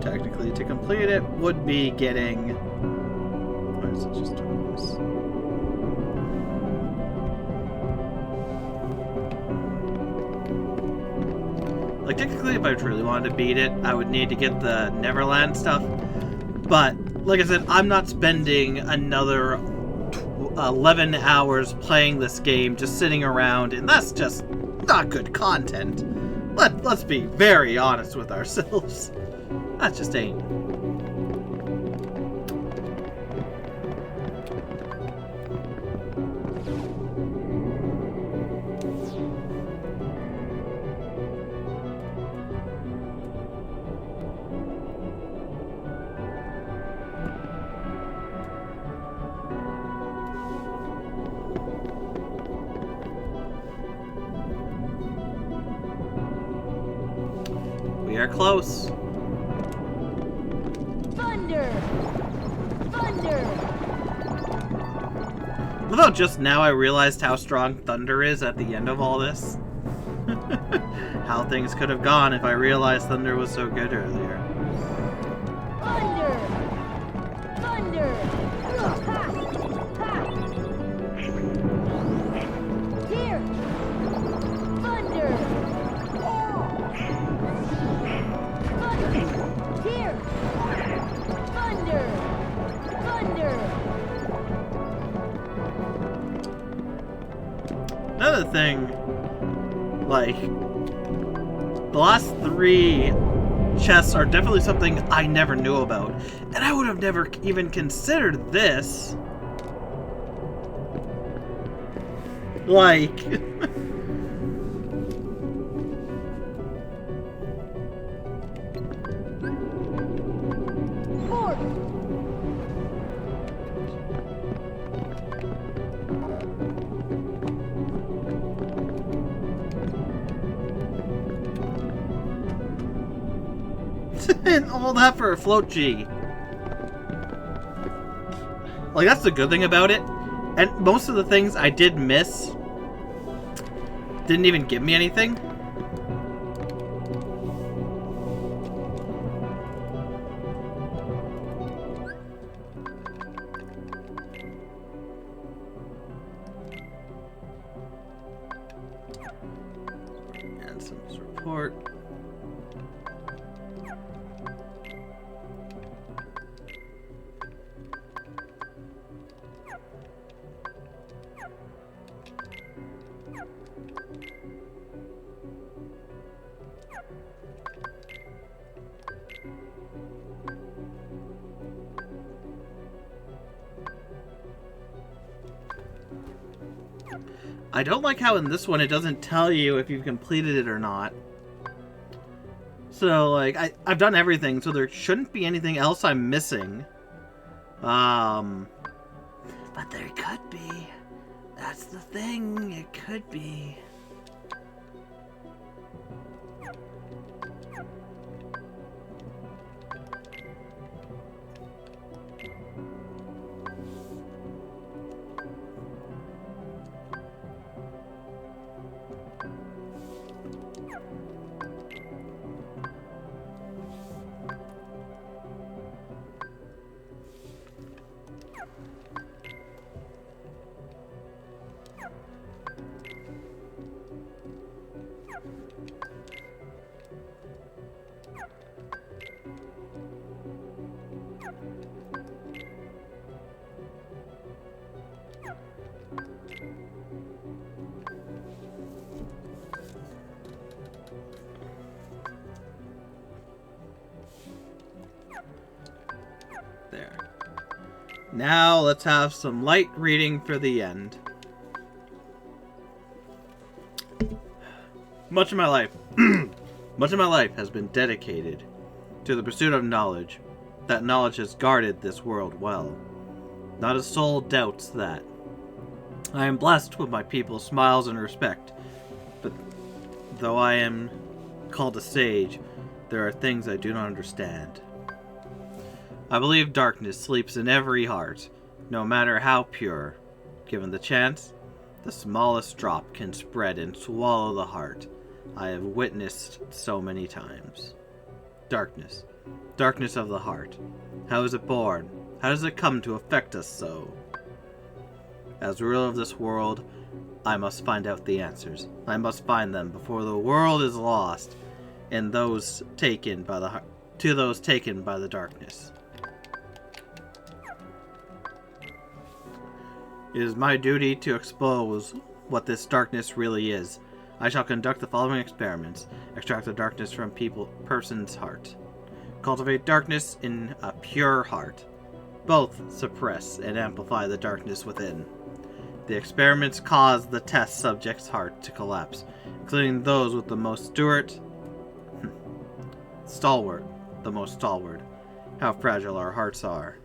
technically to complete it would be getting... Why is it just doing this? Like, technically if I truly wanted to beat it, I would need to get the Neverland stuff. But, like I said, I'm not spending another 11 hours playing this game just sitting around, and that's just not good content. Let's be very honest with ourselves. That just ain't. We are close. Thunder! Thunder! Although just now I realized how strong thunder is at the end of all this. How things could have gone if I realized thunder was so good earlier. Thunder! Thunder! Ha! Ha! Here! Thunder! Thunder! Here! Thunder! Thunder! Another thing, like, the last 3 chests are definitely something I never knew about. And I would have never even considered this. Like... Force! And all that for a float G. Like, that's the good thing about it. And most of the things I did miss didn't even give me anything. Teleport. I don't like how in this one it doesn't tell you if you've completed it or not. So, like, I've done everything, so there shouldn't be anything else I'm missing. But there could be. That's the thing, it could be. There. Now let's have some light reading for the end. Much of my life has been dedicated to the pursuit of knowledge. That knowledge has guarded this world well. Not a soul doubts that. I am blessed with my people's smiles and respect, but though I am called a sage, there are things I do not understand. I believe darkness sleeps in every heart, no matter how pure. Given the chance, the smallest drop can spread and swallow the heart I have witnessed so many times. Darkness. Darkness of the heart. How is it born? How does it come to affect us so? As ruler of this world, I must find out the answers. I must find them before the world is lost and those taken by the darkness. It is my duty to expose what this darkness really is. I shall conduct the following experiments. Extract the darkness from person's heart. Cultivate darkness in a pure heart. Both suppress and amplify the darkness within. The experiments cause the test subject's heart to collapse, including those with the most stalwart. How fragile our hearts are.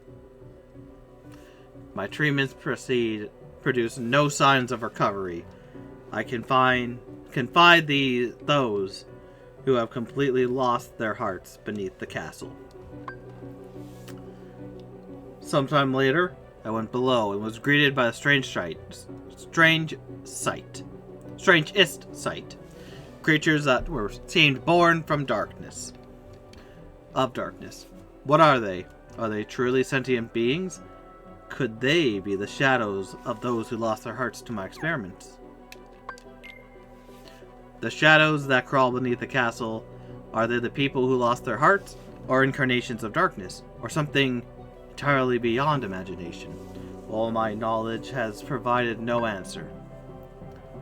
My treatments produce no signs of recovery. I confide those who have completely lost their hearts beneath the castle. Sometime later, I went below and was greeted by a strangest sight. Creatures that seemed born from darkness. Of darkness. What are they? Are they truly sentient beings? Could they be the shadows of those who lost their hearts to my experiments? The shadows that crawl beneath the castle, are they the people who lost their hearts, or incarnations of darkness, or something entirely beyond imagination? All my knowledge has provided no answer.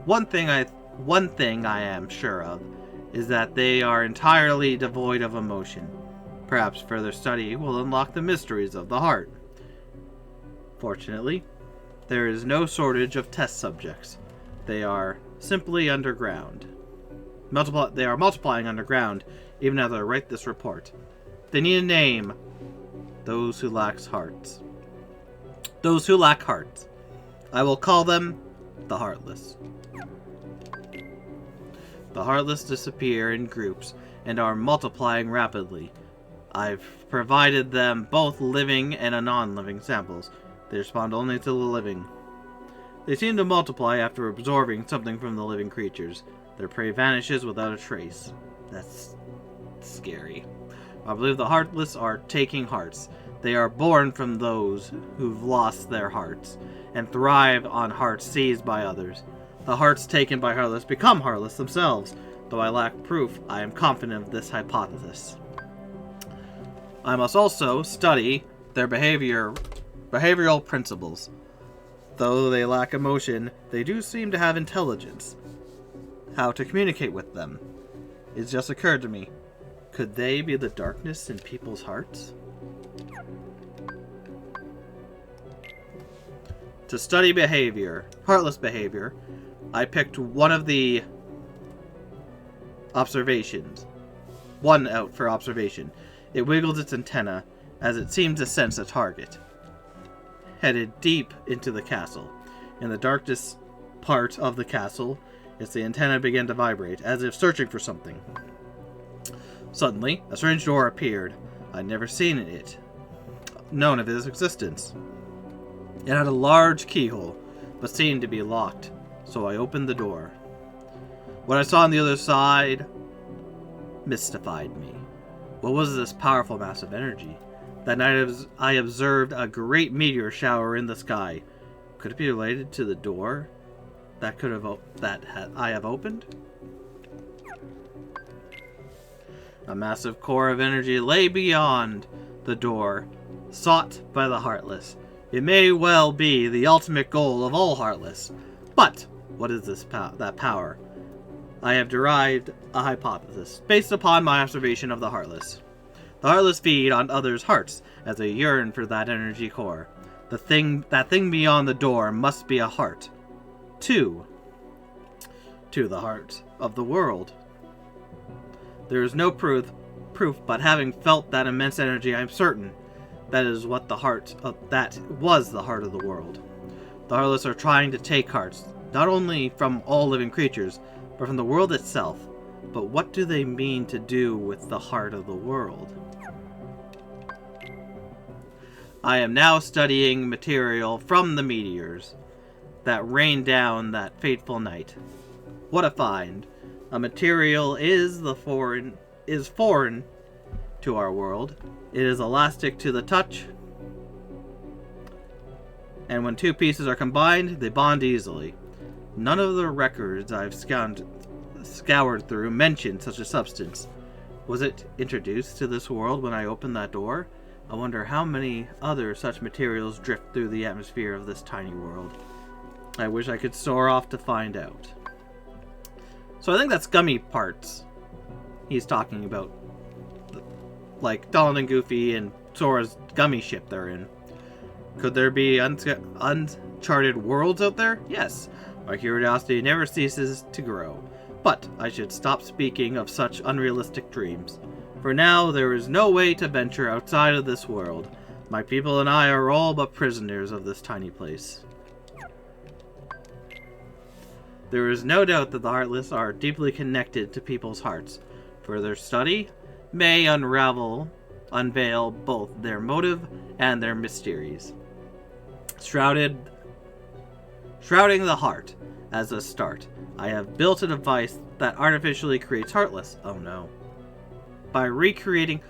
One thing I am sure of is that they are entirely devoid of emotion. Perhaps further study will unlock the mysteries of the heart. Fortunately, there is no shortage of test subjects. They are simply underground. They are multiplying underground, even as I write this report. They need a name. Those who lack hearts. Those who lack hearts. I will call them the Heartless. The Heartless disappear in groups and are multiplying rapidly. I've provided them both living and non-living samples. They respond only to the living. They seem to multiply after absorbing something from the living creatures. Their prey vanishes without a trace. That's scary. I believe the Heartless are taking hearts. They are born from those who've lost their hearts, and thrive on hearts seized by others. The hearts taken by Heartless become Heartless themselves. Though I lack proof, I am confident of this hypothesis. I must also study their behavioral principles. Though they lack emotion, they do seem to have intelligence. How to communicate with them? It's just occurred to me. Could they be the darkness in people's hearts? To study behavior, heartless behavior, I picked one of the observations. One out for observation. It wiggled its antenna as it seemed to sense a target. Headed deep into the castle. In the darkest part of the castle, its antenna began to vibrate, as if searching for something. Suddenly, a strange door appeared. I'd never known of its existence. It had a large keyhole, but seemed to be locked, so I opened the door. What I saw on the other side mystified me. What was this powerful mass of energy? That night I observed a great meteor shower in the sky. Could it be related to the door that I have opened? A massive core of energy lay beyond the door, sought by the Heartless. It may well be the ultimate goal of all Heartless. But what is that power? I have derived a hypothesis based upon my observation of the Heartless. The Heartless feed on others' hearts as they yearn for that energy core. That thing beyond the door must be a heart. To the heart of the world. There is no proof, but having felt that immense energy, I am certain that was the heart of the world. The Heartless are trying to take hearts, not only from all living creatures, but from the world itself. But what do they mean to do with the heart of the world? I am now studying material from the meteors that rained down that fateful night. What a find! A material is foreign to our world. It is elastic to the touch, and when two pieces are combined, they bond easily. None of the records I've scoured through mention such a substance. Was it introduced to this world when I opened that door? I wonder how many other such materials drift through the atmosphere of this tiny world. I wish I could soar off to find out. So I think that's gummy parts he's talking about. Like Donald and Goofy and Sora's gummy ship they're in. Could there be uncharted worlds out there? Yes. My curiosity never ceases to grow. But I should stop speaking of such unrealistic dreams. For now, there is no way to venture outside of this world. My people and I are all but prisoners of this tiny place. There is no doubt that the Heartless are deeply connected to people's hearts. Further study may unveil both their motive and their mysteries. Shrouding the heart as a start, I have built a device that artificially creates Heartless. Oh no. By recreating...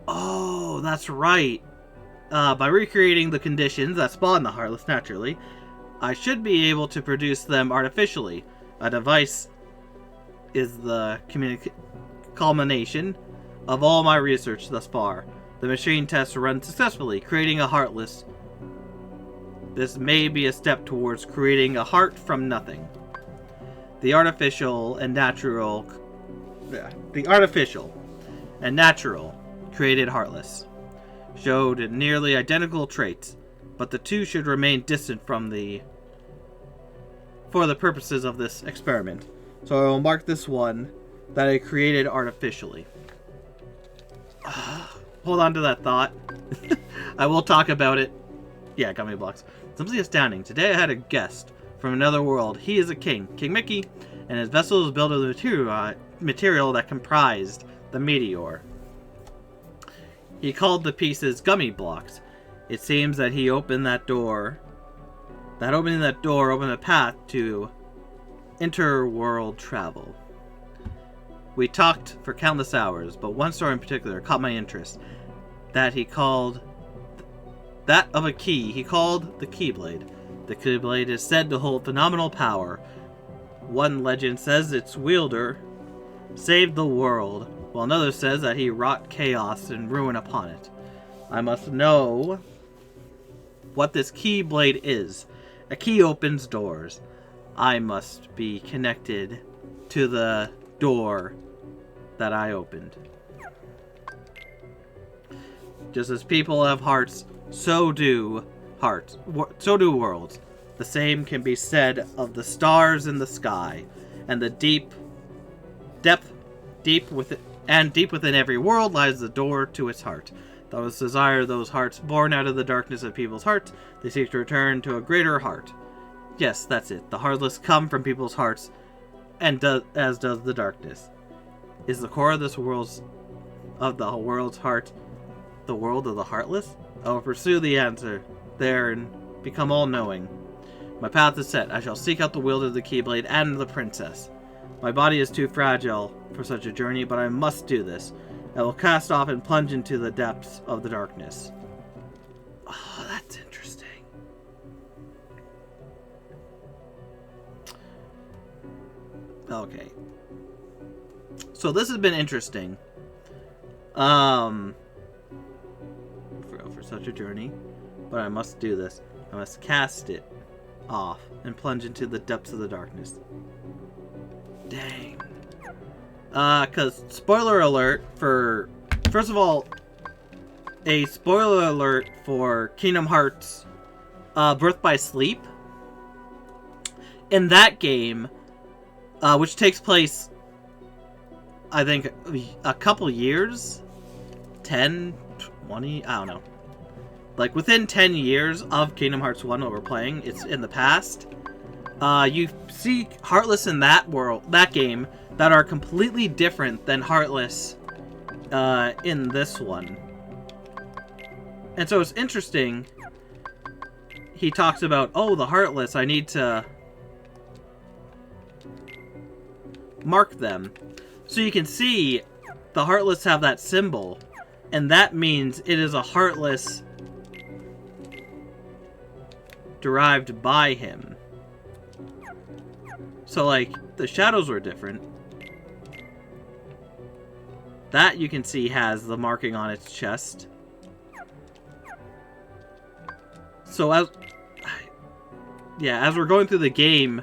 Oh, that's right. By recreating the conditions that spawn the Heartless naturally, I should be able to produce them artificially. A device is the culmination of all my research thus far. The machine tests run successfully, creating a Heartless. This may be a step towards creating a heart from nothing. The artificial and natural created Heartless showed nearly identical traits, but the two should remain distant for the purposes of this experiment. So I will mark this one that I created artificially. Hold on to that thought. I will talk about it. Yeah, gummy blocks. Simply astounding. Today I had a guest from another world. He is a king, King Mickey, and his vessel was built of the material that comprised the meteor. He called the pieces gummy blocks. It seems that he opened that door. That opening that door opened a path to interworld travel. We talked for countless hours, but one story in particular caught my interest. That of a key he called the Keyblade. The Keyblade is said to hold phenomenal power. One legend says its wielder saved the world, while another says that he wrought chaos and ruin upon it. I must know what this Keyblade is. A key opens doors. I must be connected to the door that I opened. Just as people have hearts, so do hearts. So do worlds. The same can be said of the stars in the sky, and the deep within every world lies the door to its heart. Those desire those hearts born out of the darkness of people's hearts. They seek to return to a greater heart. Yes, that's it. The heartless come from people's hearts, and as does the darkness. Is the core of the world's heart the world of the heartless? I will pursue the answer there and become all-knowing. My path is set. I shall seek out the wielder of the Keyblade and the princess. My body is too fragile for such a journey, but I must do this. I will cast off and plunge into the depths of the darkness. Oh, that's interesting. Okay. So this has been interesting. For such a journey, but I must do this. I must cast it off and plunge into the depths of the darkness. Dang. Cause spoiler alert for, first of all, a spoiler alert for Kingdom Hearts Birth by Sleep. In that game, which takes place, I think, a couple years, 10, 20, I don't know. Like, within 10 years of Kingdom Hearts 1, what we're playing, it's in the past. You see Heartless in that game, that are completely different than Heartless in this one. And so it's interesting. He talks about, oh, the Heartless, I need to mark them. So you can see the Heartless have that symbol, and that means it is a Heartless derived by him. So, like, the shadows were different. That, you can see, has the marking on its chest. So, as we're going through the game,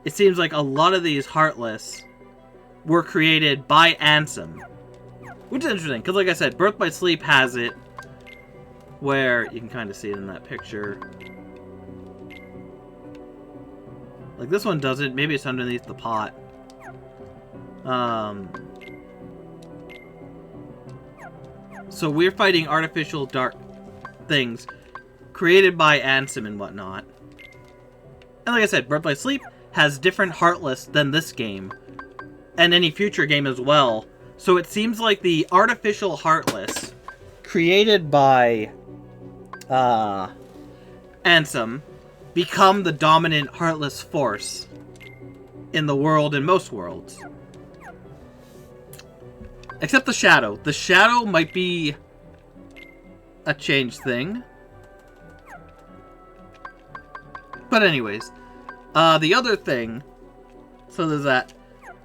it seems like a lot of these Heartless were created by Ansem. Which is interesting, because like I said, Birth by Sleep has it, where you can kind of see it in that picture. Like, this one doesn't. Maybe it's underneath the pot. So we're fighting artificial dark things created by Ansem and whatnot. And like I said, Birth by Sleep has different Heartless than this game. And any future game as well. So it seems like the artificial Heartless created by Ansem become the dominant Heartless force in the world, in most worlds. Except the Shadow. The Shadow might be a changed thing. But anyways, the other thing, so there's that.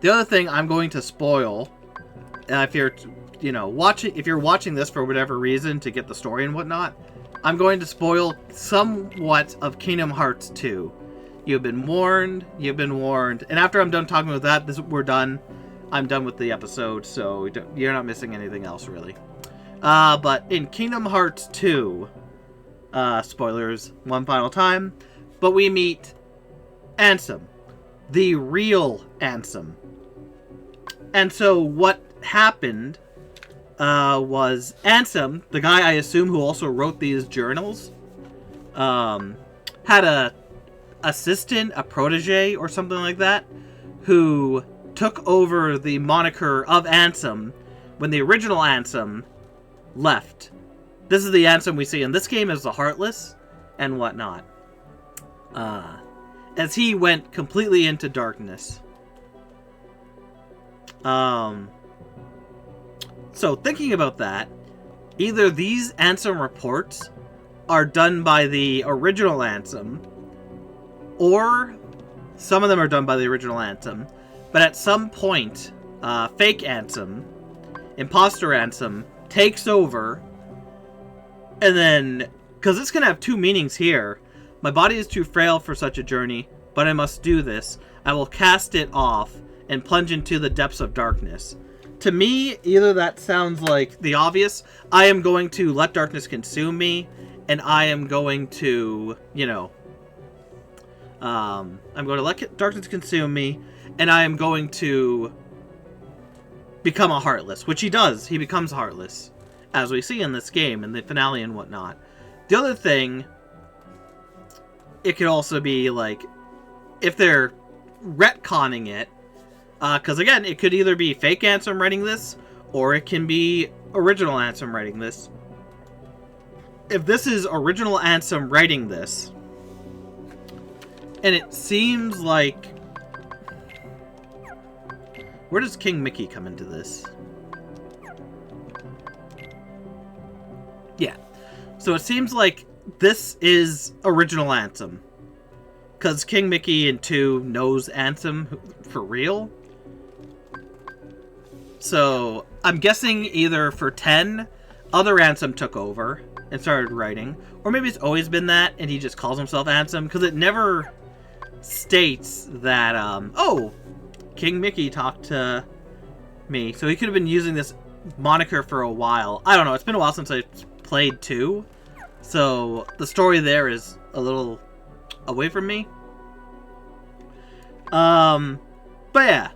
The other thing I'm going to spoil, if you're, if you're watching this for whatever reason to get the story and whatnot, I'm going to spoil somewhat of Kingdom Hearts 2. You've been warned. You've been warned. And after I'm done talking about that, we're done. I'm done with the episode, so you're not missing anything else, really. But in Kingdom Hearts 2, spoilers one final time, but we meet Ansem, the real Ansem. And so what happened was Ansem, the guy I assume who also wrote these journals, had a assistant, a protege or something like that, who took over the moniker of Ansem when the original Ansem left. This is the Ansem we see in this game as the Heartless and whatnot. As he went completely into darkness. So thinking about that, either these Ansem reports are done by the original Ansem, or some of them are done by the original Ansem, but at some point, fake Ansem, imposter Ansem, takes over, and then, because this can have two meanings here. My body is too frail for such a journey, but I must do this. I will cast it off and plunge into the depths of darkness. To me, either that sounds like the obvious, I am going to let darkness consume me, and I am going to, you know, I'm going to let darkness consume me, and I am going to become a Heartless, which he does. He becomes Heartless, as we see in this game, in the finale and whatnot. The other thing, it could also be, like, if they're retconning it, because, again, it could either be fake Ansem writing this, or it can be original Ansem writing this. If this is original Ansem writing this, and it seems like... Where does King Mickey come into this? Yeah. So it seems like this is original Ansem. Because King Mickey in 2 knows Ansem for real. So I'm guessing either for 10, other Ansem took over and started writing. Or maybe it's always been that and he just calls himself Ansem. Because it never states that, oh, King Mickey talked to me. So he could have been using this moniker for a while. I don't know. It's been a while since I played 2. So the story there is a little away from me. But yeah.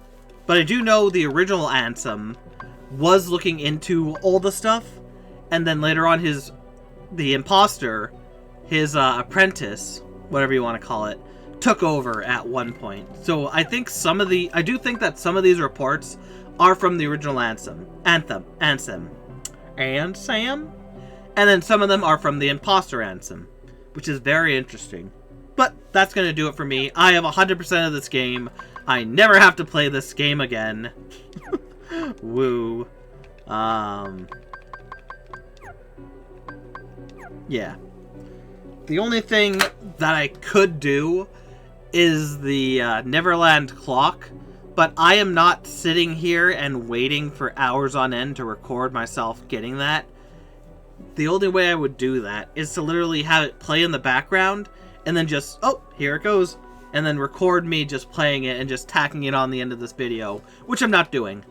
But I do know the original Ansem was looking into all the stuff. And then later on the imposter, his apprentice, whatever you want to call it, took over at one point. So I think I do think that some of these reports are from the original Ansem. And Sam? And then some of them are from the imposter Ansem, which is very interesting. But that's going to do it for me. I have 100% of this game. I never have to play this game again. Woo. Yeah. The only thing that I could do is the Neverland clock, but I am not sitting here and waiting for hours on end to record myself getting that. The only way I would do that is to literally have it play in the background and then just, oh, here it goes, and then record me just playing it and just tacking it on the end of this video, which I'm not doing.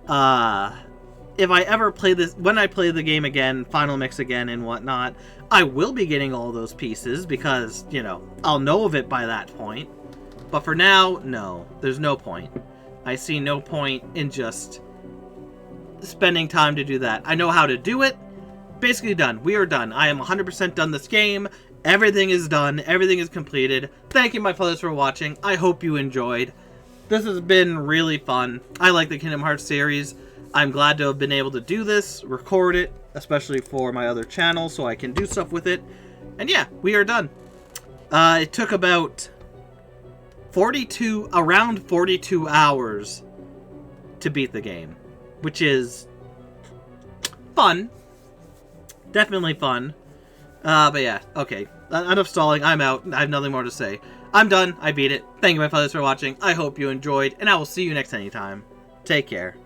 If I ever play this, when I play the game again, Final Mix again and whatnot, I will be getting all those pieces because, you know, I'll know of it by that point. But for now, no. There's no point. I see no point in just spending time to do that. I know how to do it. Basically done. We are done. I am 100% done this game. Everything is done. Everything is completed. Thank you, my fellows, for watching. I hope you enjoyed. This has been really fun. I like the Kingdom Hearts series. I'm glad to have been able to do this, record it, especially for my other channel, so I can do stuff with it. And yeah, we are done. It took about around 42 hours to beat the game, which is fun. Definitely fun. But yeah, okay. Enough stalling. I'm out. I have nothing more to say. I'm done. I beat it. Thank you, my fellows, for watching. I hope you enjoyed, and I will see you next anytime. Take care.